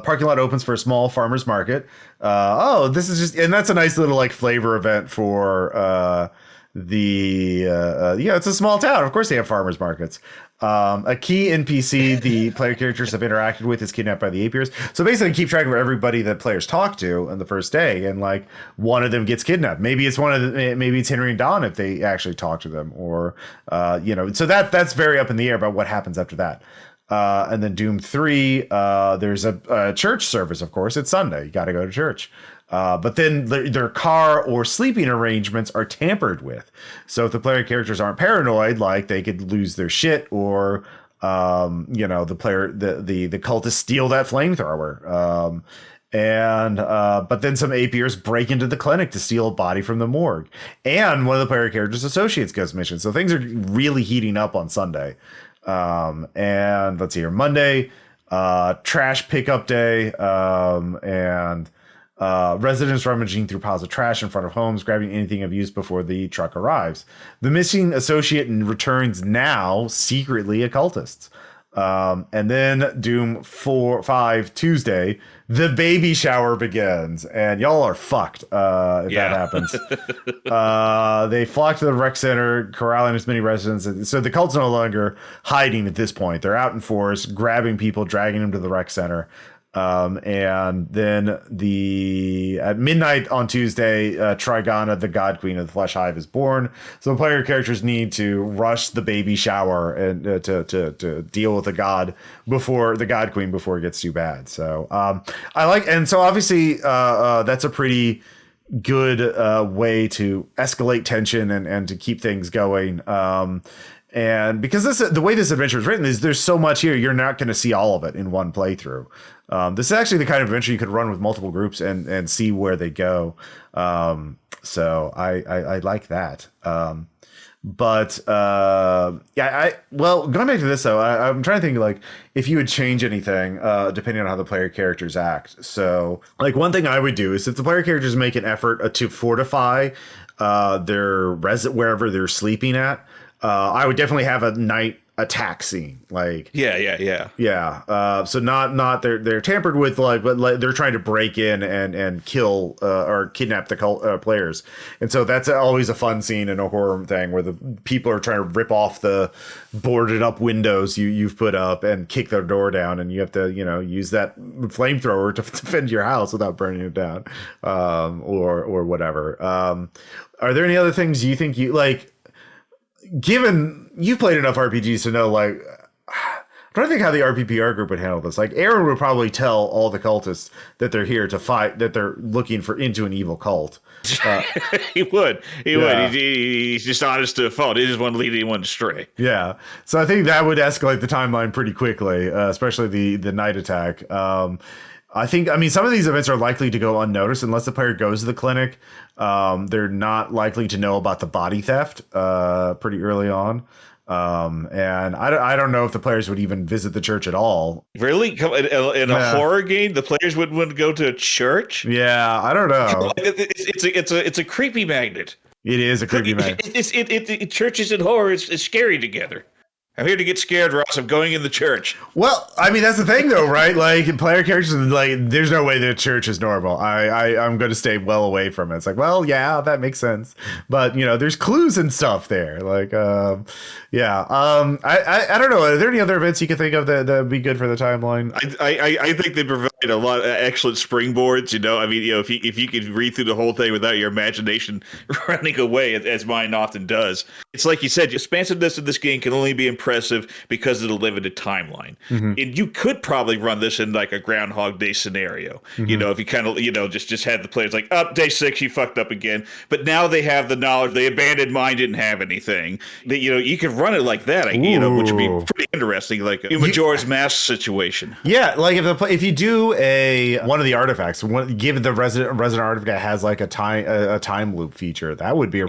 parking lot opens for a small farmer's market. This is just, and that's a nice little like flavor event for it's a small town. Of course they have farmers markets. A key NPC the player characters have interacted with is kidnapped by the apiarist. So basically keep track of everybody that players talk to on the first day, and like one of them gets kidnapped. Maybe it's maybe it's Henry and Dawn if they actually talk to them, or so that's very up in the air about what happens after that. And then Doom 3, there's a church service, of course. It's Sunday. You got to go to church. But then their car or sleeping arrangements are tampered with. So if the player characters aren't paranoid, like they could lose their shit, or the cultists steal that flamethrower. But then some apiarists break into the clinic to steal a body from the morgue, and one of the player characters' associates goes missing. So things are really heating up on Sunday. And let's see here, Monday, trash pickup day, and residents rummaging through piles of trash in front of homes, grabbing anything of use before the truck arrives. The missing associate returns now secretly occultists. And then Doom 5 Tuesday, the baby shower begins, and y'all are fucked if that happens. They flock to the rec center, corralling as many residents. So the cult's no longer hiding at this point. They're out in force, grabbing people, dragging them to the rec center. And then at midnight on Tuesday, Triona, the God Queen of the Flesh Hive, is born. So the player characters need to rush the baby shower and to deal with the God Queen before it gets too bad. So so obviously that's a pretty good way to escalate tension and to keep things going. And because the way this adventure is written is there's so much here, you're not going to see all of it in one playthrough. This is actually the kind of adventure you could run with multiple groups and see where they go. So I like that. Going back to this though, I'm trying to think like if you would change anything depending on how the player characters act. So like one thing I would do is if the player characters make an effort to fortify their wherever they're sleeping at. I would definitely have a night attack scene, like so not they're tampered with, like, but like they're trying to break in and kill or kidnap the players, and so that's always a fun scene in a horror thing where the people are trying to rip off the boarded up windows you've put up and kick their door down, and you have to use that flamethrower to defend your house without burning it down, or whatever. Are there any other things you think you like? Given you've played enough RPGs to know, like, I'm trying to think how the RPPR group would handle this. Like, Aaron would probably tell all the cultists that they're here to fight, that they're looking into an evil cult. He would. He's just honest to a fault. He just want to lead anyone astray. Yeah. So I think that would escalate the timeline pretty quickly, especially the night attack. I mean, some of these events are likely to go unnoticed unless the player goes to the clinic. They're not likely to know about the body theft pretty early on. And I don't know if the players would even visit the church at all. Really? In a horror game, the players wouldn't go to a church? Yeah, I don't know. It's a creepy magnet. It is a creepy magnet. Churches and horror is scary together. I'm here to get scared, Ross. I'm going in the church. Well, I mean, that's the thing, though, right? Like, player characters, like, there's no way the church is normal. I'm going to stay well away from it. It's like, well, yeah, that makes sense. But, there's clues and stuff there. Like, yeah. I don't know. Are there any other events you can think of that would be good for the timeline? I think they provide a lot of excellent springboards. I mean, if you could read through the whole thing without your imagination running away, as mine often does. It's like you said, expansiveness of this game can only be impressive because of the limited timeline. Mm-hmm. And you could probably run this in like a Groundhog Day scenario. Mm-hmm. If you kind of, just had the players like, day 6, you fucked up again. But now they have the knowledge. The abandoned mine didn't have anything. That you could run it like that, which would be pretty interesting, like a Majora's Mask situation. Yeah, like if you do one of the artifacts, give the resident artifact has like a time loop feature, that would be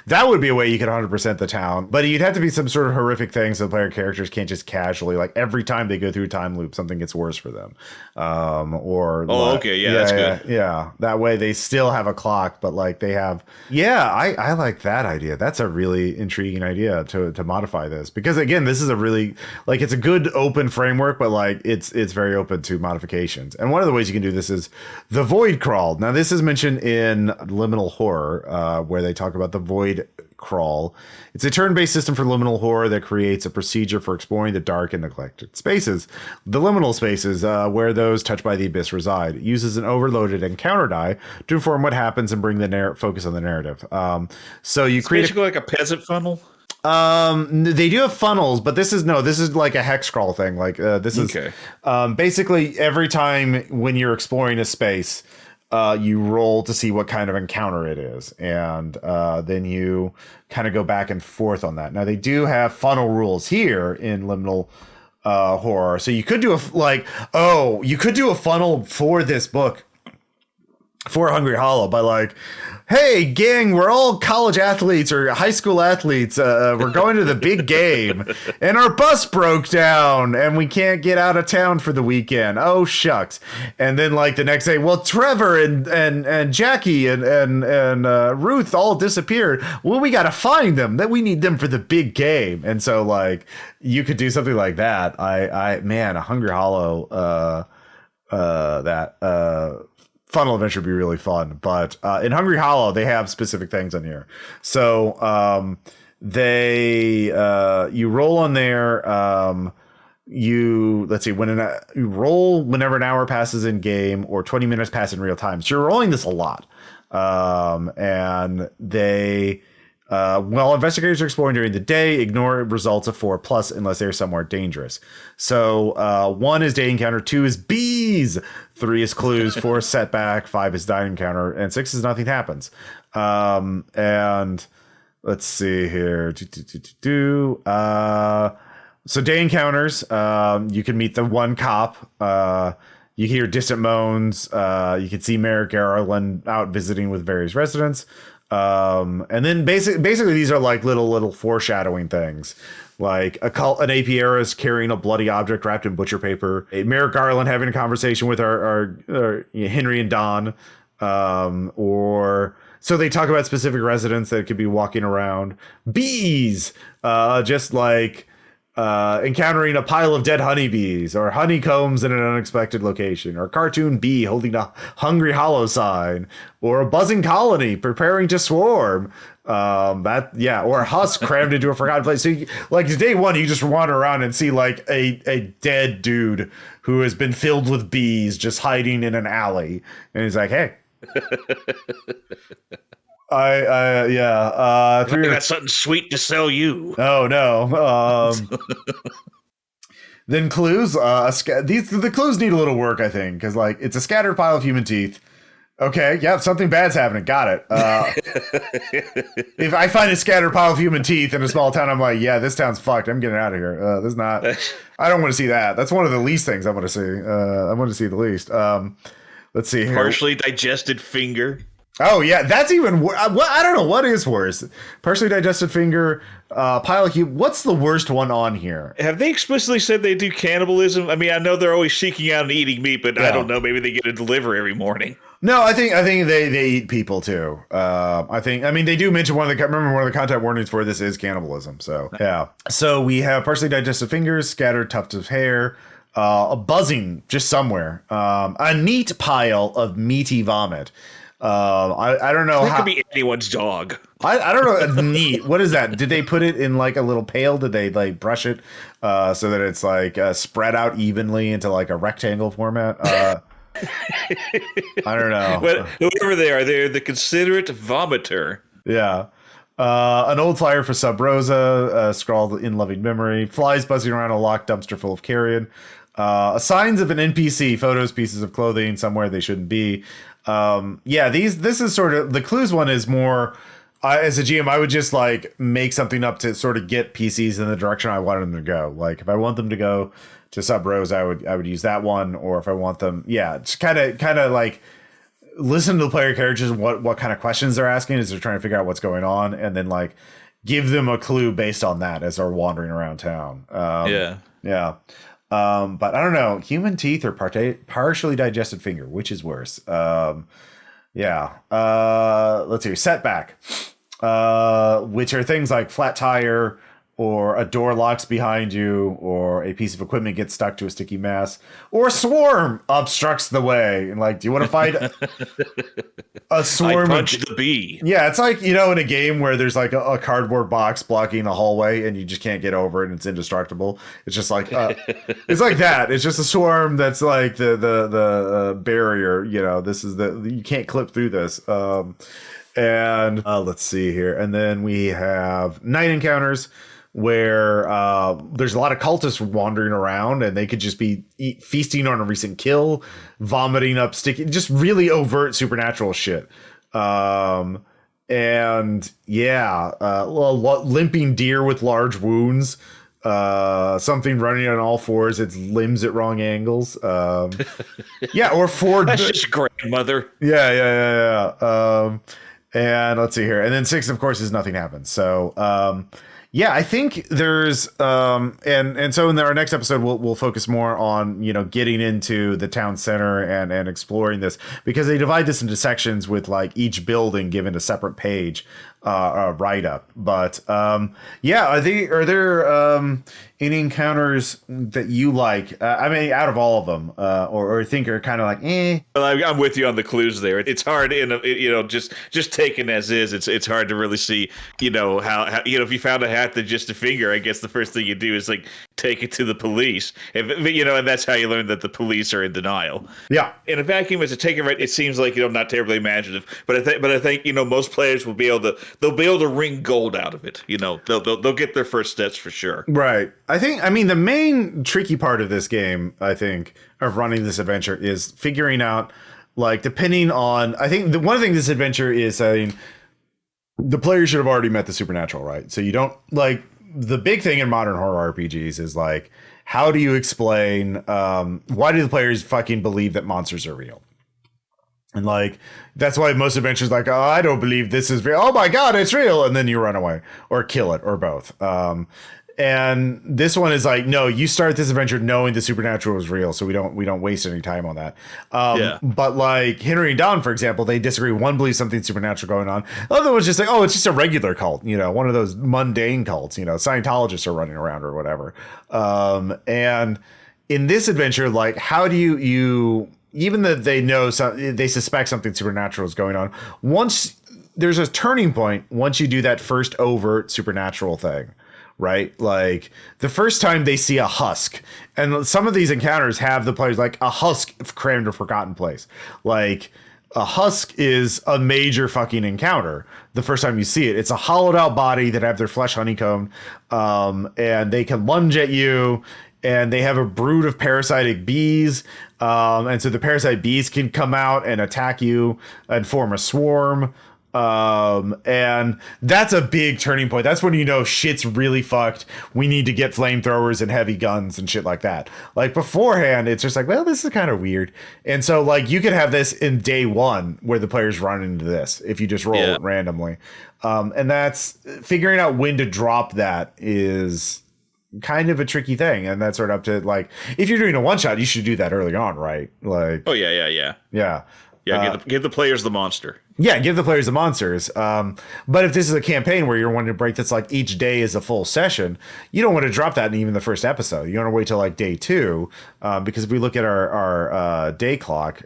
that would be a way you could 100% the town. But you'd have to be some sort of horrific thing so the player characters can't just casually, like, every time they go through time loop, something gets worse for them. That's good. Yeah, that way they still have a clock, but like they have. Yeah, I like that idea. That's a really intriguing idea to modify this, because again, this is a really, like, it's a good open framework, but like it's very open to modifications. And one of the ways you can do this is the void crawl. Now, this is mentioned in Liminal Horror, where they talk about the void crawl. It's a turn-based system for liminal horror that creates a procedure for exploring the dark and neglected spaces. The liminal spaces, where those touched by the abyss reside. It uses an overloaded encounter die to inform what happens and bring the focus on the narrative. So you create basically like a peasant funnel. They do have funnels, but this is like a hex crawl thing. Like this is basically every time when you're exploring a space, you roll to see what kind of encounter it is, and then you kind of go back and forth on that. Now, they do have funnel rules here in Liminal Horror, so you could do a funnel for this book for Hungry Hollow by like, hey, gang, we're all college athletes or high school athletes. We're going to the big game, and our bus broke down, and we can't get out of town for the weekend. Oh, shucks. And then, like, the next day, well, Trevor and Jackie and Ruth all disappeared. Well, we got to find them. That we need them for the big game. And so, like, you could do something like that. A Hungry Hollow, funnel adventure would be really fun. But in Hungry Hollow, they have specific things on here. So you roll on there. You roll whenever an hour passes in game or 20 minutes pass in real time. So you're rolling this a lot. And they while investigators are exploring during the day, ignore results of 4+ unless they're somewhere dangerous. So 1 is day encounter, 2 is bees, 3 is clues, 4 is setback, 5 is die encounter, and 6 is nothing happens. And let's see here. So day encounters, you can meet the one cop. You hear distant moans. You can see Mayor Garland out visiting with various residents. And then basically these are like little foreshadowing things, like an apiarist carrying a bloody object wrapped in butcher paper, Mayor Garland having a conversation with our Henry and Don, or So they talk about specific residents that could be walking around. Bees, just like encountering a pile of dead honeybees, or honeycombs in an unexpected location, or a cartoon bee holding a Hungry Hollow sign, or a buzzing colony preparing to swarm. Or a husk crammed into a forgotten place. So, like day one, you just wander around and see like a dead dude who has been filled with bees just hiding in an alley, and he's like, "Hey." I got something sweet to sell you. Oh no. Then clues. The clues need a little work, I think, because like it's a scattered pile of human teeth. Okay, yep, something bad's happening. Got it. If I find a scattered pile of human teeth in a small town, I'm like, yeah, this town's fucked. I'm getting out of here. This is not. I don't want to see that. That's one of the least things I want to see. I want to see the least. Let's see here. Partially digested finger. Oh yeah, that's even worse. I don't know what is worse. Partially digested finger, pile of human. What's the worst one on here? Have they explicitly said they do cannibalism? I mean, I know they're always seeking out and eating meat, but I don't know. Maybe they get a delivery every morning. No, I think they eat people too. They do mention one of the content warnings for this is cannibalism. So yeah. So we have partially digested fingers, scattered tufts of hair, a buzzing just somewhere, a neat pile of meaty vomit. I don't know. That could be anyone's dog. I don't know. Neat. What is that? Did they put it in like a little pail? Did they like brush it so that it's like spread out evenly into like a rectangle format? I don't know. But whoever they are, they're the considerate vomiter. Yeah. An old flyer for Sub Rosa, scrawled in loving memory. Flies buzzing around a locked dumpster full of carrion. Signs of an NPC, photos, pieces of clothing somewhere they shouldn't be. This is sort of the clues one is more as a GM, I would just like make something up to sort of get PCs in the direction I want them to go. Like if I want them to go to Sub Rosa, I would use that one, or if I want them, just kind of like listen to the player characters and what kind of questions they're asking as they're trying to figure out what's going on, and then like give them a clue based on that as they're wandering around town. But I don't know, human teeth or partially digested finger, which is worse? Let's see, setback, which are things like flat tire, or a door locks behind you, or a piece of equipment gets stuck to a sticky mass, or a swarm obstructs the way. And like, do you want to fight a swarm? I punched the bee. Yeah, it's like, in a game where there's like a cardboard box blocking a hallway and you just can't get over it and it's indestructible. It's just like, it's like that. It's just a swarm that's like the barrier. This is you can't clip through this. And let's see here. And then we have night encounters, where there's a lot of cultists wandering around, and they could just be feasting on a recent kill, vomiting up just really overt supernatural shit. Limping deer with large wounds, something running on all fours, its limbs at wrong angles. Or four. That's just grandmother. And let's see here. And then 6, of course, is nothing happens. So, I think there's and so in our next episode we'll focus more on getting into the town center and exploring this, because they divide this into sections with like each building given a separate page write up. But are there any encounters that you like? Out of all of them, or think are kind of like eh? Well, I'm with you on the clues there. It's hard just taken as is. It's hard to really see how if you found a hat that's just a finger, I guess the first thing you do is like take it to the police, and that's how you learn that the police are in denial. Yeah, in a vacuum, as a take it right, it seems like not terribly imaginative, but I think most players will be able to wring gold out of it. They'll get their first steps for sure. Right. The main tricky part of this game, I think, of running this adventure is figuring out, like, depending on, I think one thing this adventure is saying, the player should have already met the supernatural, right? So you don't, like, the big thing in modern horror RPGs is, like, how do you explain, why do the players fucking believe that monsters are real? And like, that's why most adventures like, oh, I don't believe this is real. Oh my God, it's real. And then you run away or kill it or both. And this one is like, no, you start this adventure knowing the supernatural is real, so we don't waste any time on that. But like Henry and Don, for example, they disagree. One believes something supernatural going on. The other one's just like, oh, it's just a regular cult, one of those mundane cults. Scientologists are running around or whatever. And in this adventure, like, how do you even that they suspect something supernatural is going on. Once there's a turning point, once you do that first overt supernatural thing. Right? Like the first time they see a husk, and some of these encounters have the players like a husk crammed or forgotten place. Like a husk is a major fucking encounter. The first time you see it, it's a hollowed out body that have their flesh honeycombed, and they can lunge at you, and they have a brood of parasitic bees. And so the parasite bees can come out and attack you and form a swarm. And that's a big turning point. That's when shit's really fucked. We need to get flamethrowers and heavy guns and shit like that. Like beforehand, it's just like, well, this is kind of weird. And so like you could have this in day one where the players run into this if you just roll it randomly. And that's figuring out when to drop that is kind of a tricky thing. And that's sort of up to like, if you're doing a one shot, you should do that early on, right? Like, oh yeah. Give the players the monster. Yeah, give the players the monsters. But if this is a campaign where you're wanting to break that's like each day is a full session, you don't want to drop that in even the first episode. You want to wait till like day 2, because if we look at our day clock,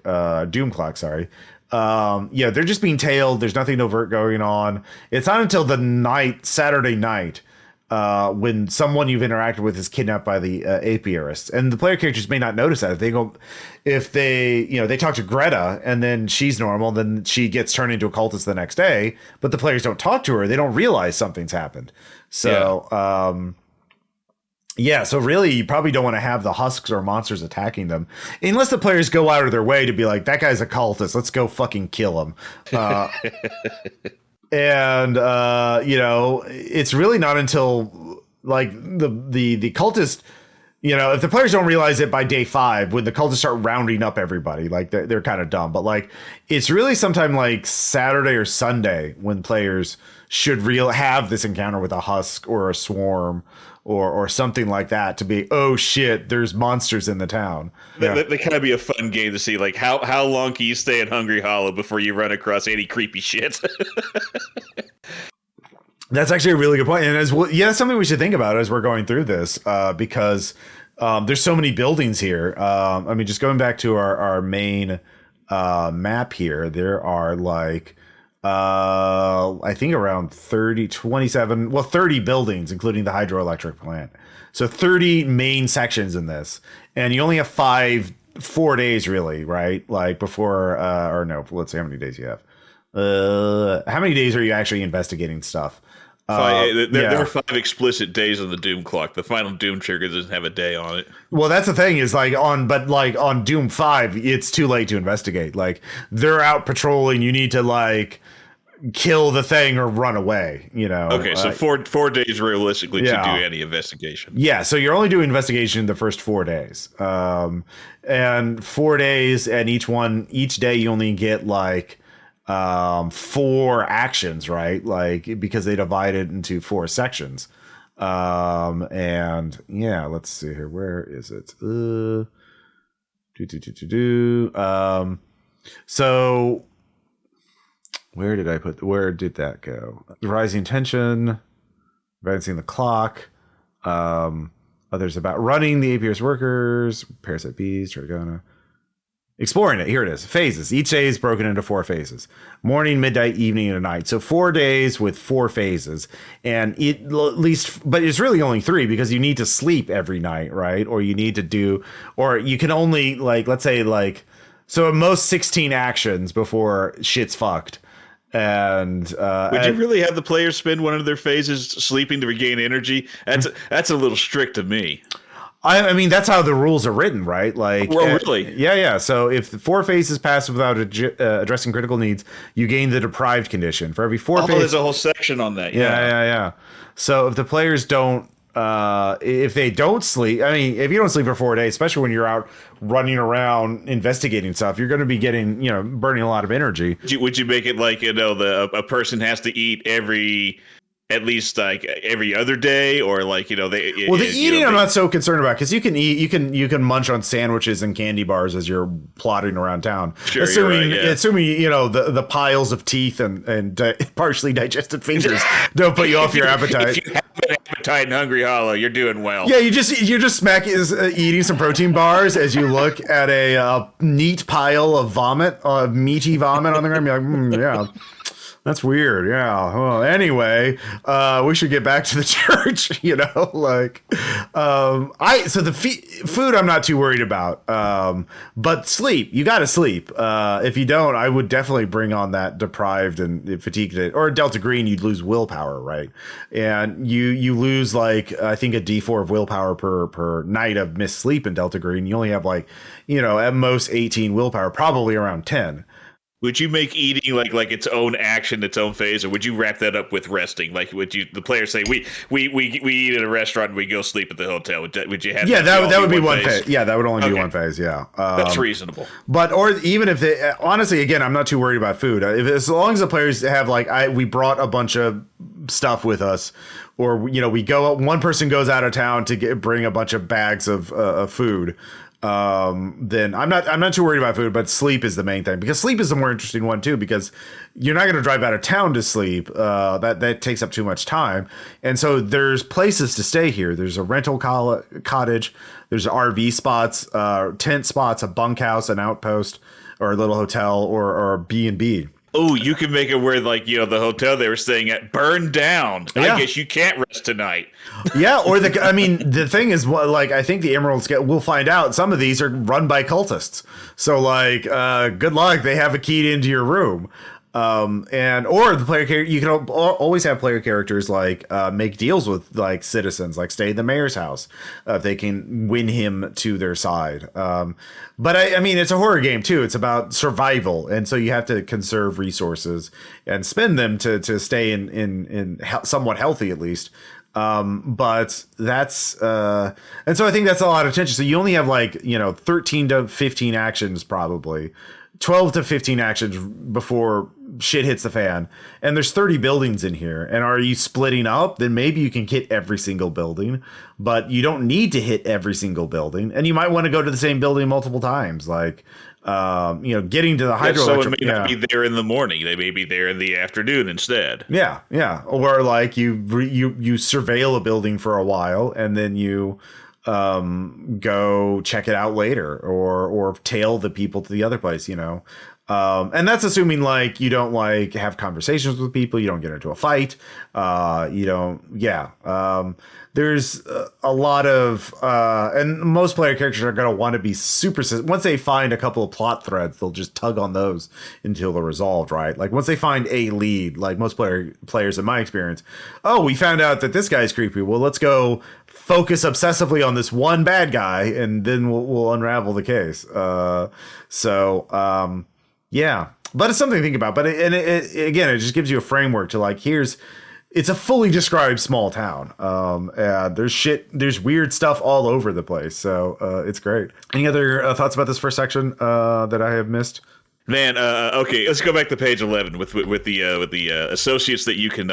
doom clock, sorry. They're just being tailed. There's nothing overt going on. It's not until the Saturday night, when someone you've interacted with is kidnapped by the apiarist, and the player characters may not notice that. If they talk to Greta and then she's normal, then she gets turned into a cultist the next day, but the players don't talk to her. They don't realize something's happened. So, so really you probably don't want to have the husks or monsters attacking them unless the players go out of their way to be like, that guy's a cultist. Let's go fucking kill him. And it's really not until like the cultist, if the players don't realize it by day 5, when the cultists start rounding up everybody, like they're kind of dumb. But like it's really sometime like Saturday or Sunday when players should have this encounter with a husk or a swarm or something like that to be, oh shit, there's monsters in the town. They kind of be a fun game to see, like how long can you stay in Hungry Hollow before you run across any creepy shit. That's actually a really good point. And that's something we should think about as we're going through this, because there's so many buildings here. Just going back to our main map here, there are like I think around 30 buildings, including the hydroelectric plant. So 30 main sections in this, and you only have 4 days really, right? Like before, let's see how many days you have. How many days are you actually investigating stuff? There were 5 explicit days on the Doom clock. The final Doom trigger doesn't have a day on it. Well, that's the thing is on Doom 5, it's too late to investigate. Like they're out patrolling. You need to like kill the thing or run away, Okay, so 4 days realistically to do any investigation. Yeah, so you're only doing investigation the first 4 days. And 4 days, and each day you only get like 4 actions, right? Like because they divide it into 4 sections. And yeah, let's see here. Where is it? So where did that go? Rising tension, advancing the clock, others about running the apiarist workers, parasite bees, Triona. Exploring it. Here it is. Phases. Each day is broken into 4 phases. Morning, midnight, evening, and night. So 4 days with 4 phases. And but it's really only 3 because you need to sleep every night, right? Or you need to or you can only let's say so at most 16 actions before shit's fucked. And would you really have the players spend one of their phases sleeping to regain energy? That's a little strict to me. I mean, that's how the rules are written, right? Like, well, really? Yeah. So if the 4 phases pass without addressing critical needs, you gain the deprived condition. For every 4 phases, there's a whole section on that. Yeah. So if the players don't, if they don't sleep, I mean, if you don't sleep for 4 days, especially when you're out running around investigating stuff, you're going to be getting, burning a lot of energy. Would you make it like, a person has to eat every at least like every other day, or like they. Well, the eating I'm not so concerned about because you can eat, you can munch on sandwiches and candy bars as you're plodding around town. Sure, assuming you're right, assuming the piles of teeth and partially digested fingers don't put you off your appetite. If you have an appetite in Hungry Hollow, you're doing well. Yeah, you're just eating some protein bars as you look at a neat pile of vomit, meaty vomit on the ground. You're like, yeah. That's weird. Yeah. Well, anyway, we should get back to the church, so the food I'm not too worried about. But sleep, you got to sleep. If you don't, I would definitely bring on that deprived and fatigued or Delta Green. You'd lose willpower, right? And you lose I think a D4 of willpower per night of missed sleep in Delta Green. You only have at most 18 willpower, probably around 10. Would you make eating like its own action, its own phase, or would you wrap that up with resting? Like, would the players say we eat at a restaurant and we go sleep at the hotel? Would you have? Yeah, that would be one phase. Yeah, that would only be one phase. Yeah, that's reasonable. But or even if they honestly, again, I'm not too worried about food. As long as the players have we brought a bunch of stuff with us, or we go. One person goes out of town to bring a bunch of bags of food. Then I'm not too worried about food, but sleep is the main thing, because sleep is the more interesting one too, because you're not going to drive out of town to sleep. That takes up too much time. And so there's places to stay here. There's a rental cottage. There's RV spots, tent spots, a bunkhouse, an outpost, or a little hotel, or B&B. Oh, you can make it where the hotel they were staying at burned down. Yeah. I guess you can't rest tonight. Yeah, or the thing is, I think the Emeralds we'll find out some of these are run by cultists. So good luck. They have a key into your room. Or the player you can always have player characters make deals with citizens, stay in the mayor's house if they can win him to their side. But I mean, it's a horror game too. It's about survival, and so you have to conserve resources and spend them to stay in somewhat healthy at least. But that's and so I think that's a lot of tension. So you only have 13 to 15 actions, probably 12 to 15 actions before shit hits the fan. And there's 30 buildings in here. And are you splitting up? Then maybe you can hit every single building, but you don't need to hit every single building. And you might want to go to the same building multiple times. Getting to the hydroelectric. So it may not be there in the morning. They may be there in the afternoon instead. Yeah. Yeah. Or you surveil a building for a while and then you go check it out later, or tail the people to the other place, and that's assuming you don't have conversations with people, you don't get into a fight, there's a lot of and most player characters are going to want to be super once they find a couple of plot threads, they'll just tug on those until they're resolved, right? Once they find a lead, most players in my experience, we found out that this guy's creepy, well, let's go focus obsessively on this one bad guy, and then we'll unravel the case. Yeah, but it's something to think about. But it just gives you a framework to it's a fully described small town. And there's weird stuff all over the place. So it's great. Any other thoughts about this first section that I have missed? Man, okay, let's go back to page 11 with the associates that you can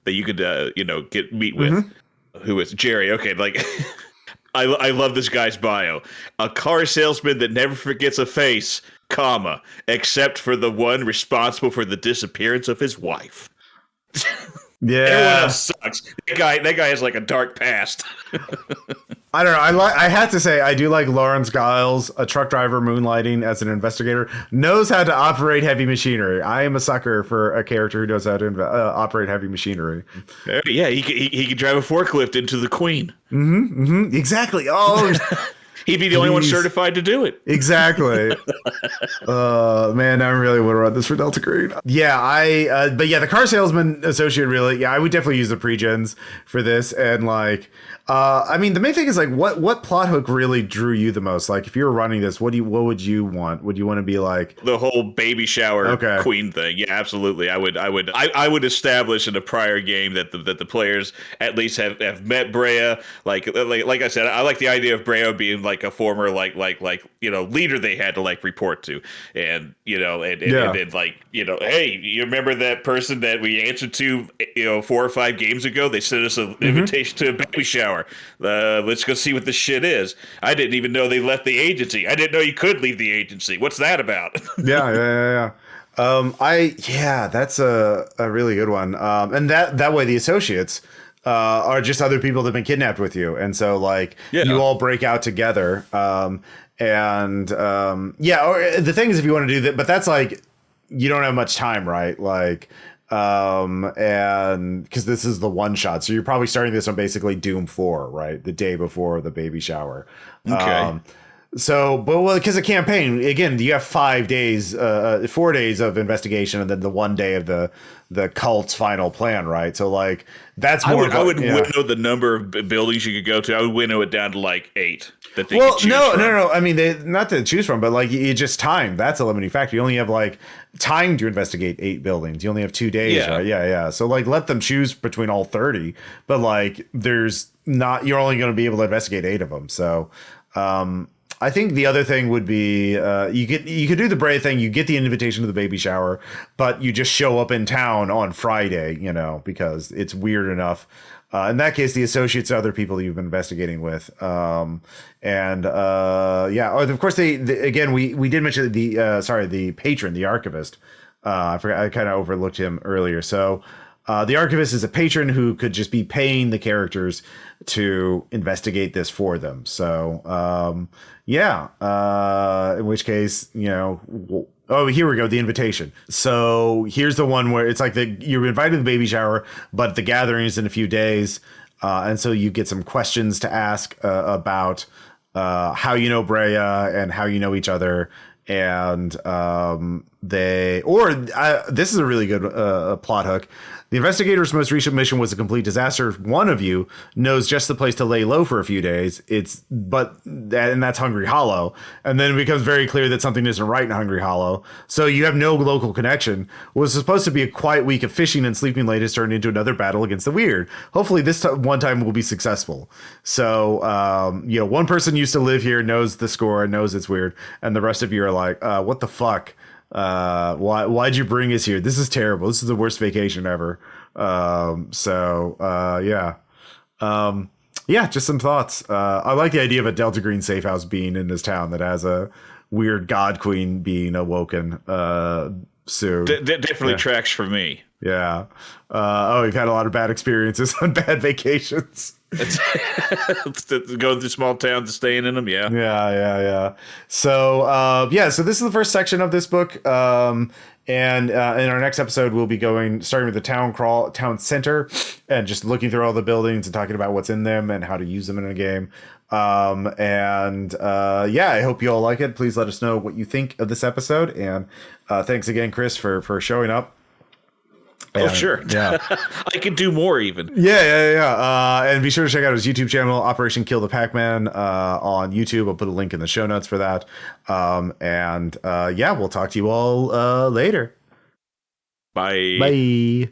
meet with. Mm-hmm. Who is Jerry? Okay, I love this guy's bio. A car salesman that never forgets a face, except for the one responsible for the disappearance of his wife. Yeah, everyone else sucks. That guy has a dark past. I don't know. I have to say, I do like Lawrence Giles, a truck driver moonlighting as an investigator, knows how to operate heavy machinery. I am a sucker for a character who knows how to operate heavy machinery. Yeah, he can drive a forklift into the Queen. Mm-hmm. Mm-hmm. Exactly. Oh. He'd be the only one certified to do it. Exactly. Man, I really want to run this for Delta Green. Yeah, but the car salesman associate, really, I would definitely use the pre-gens for this. And I mean, the main thing is what plot hook really drew you the most? If you were running this, what would you want? Would you want to be the whole baby shower queen thing? Yeah, absolutely. I would establish in a prior game that the players at least have met Brea. Like I said, I like the idea of Brea being like a former leader they had to like report to, and and then like hey, you remember that person that we answered to 4 or 5 games ago? They sent us an invitation to a baby shower. Let's go see what this shit is. I didn't even know they left the agency. I didn't know you could leave the agency. What's that about? Yeah. That's a really good one. And that way the associates are just other people that have been kidnapped with you. And so like you all break out together. Or the thing is, if you want to do that, but that's like, you don't have much time, right? Like, and because this is the one shot. So you're probably starting this on basically Doom 4, right? The day before the baby shower. Okay. Because a campaign, again, you have 5 days, 4 days of investigation, and then the one day of the cult's final plan, right? So like that's more. I would winnow the number of buildings you could go to. I would winnow it down to like 8 that they could choose from. No. I mean, not to choose from, but like you just time. That's a limiting factor. You only have like time to investigate 8 buildings. You only have 2 days, right? Yeah. So like let them choose between all 30, but like you're only going to be able to investigate 8 of them. So. I think the other thing would be you could do the brave thing. You get the invitation to the baby shower, but you just show up in town on Friday, because it's weird enough. In that case, the associates are other people you've been investigating with. Of course, we did mention the patron, the archivist. I forgot. I kind of overlooked him earlier. So the archivist is a patron who could just be paying the characters to investigate this for them. So, in which case, here we go. The invitation. So here's the one where it's like you're invited to the baby shower, but the gathering is in a few days. And so you get some questions to ask about how you know Brea and how you know each other. And this is a really good plot hook. The investigator's most recent mission was a complete disaster. One of you knows just the place to lay low for a few days. And that's Hungry Hollow. And then it becomes very clear that something isn't right in Hungry Hollow. So you have no local connection. What was supposed to be a quiet week of fishing and sleeping late has turned into another battle against the weird. Hopefully this one time will be successful. So, one person used to live here, knows the score, and knows it's weird. And the rest of you are like, what the fuck? Why'd you bring us here? This is terrible. This is the worst vacation ever. Just some thoughts. I like the idea of a Delta Green safe house being in this town that has a weird god queen being awoken soon. Definitely tracks for me. Yeah. We've had a lot of bad experiences on bad vacations. It's going through small towns and staying in them. Yeah. So this is the first section of this book. And in our next episode, we'll be starting with the town center, and just looking through all the buildings and talking about what's in them and how to use them in a game. I hope you all like it. Please let us know what you think of this episode. And thanks again, Chris, for showing up. Oh, sure. Yeah. I could do more even. Yeah. And be sure to check out his YouTube channel, Operation Kill the Pac-Man, on YouTube. I'll put a link in the show notes for that. We'll talk to you all later. Bye. Bye.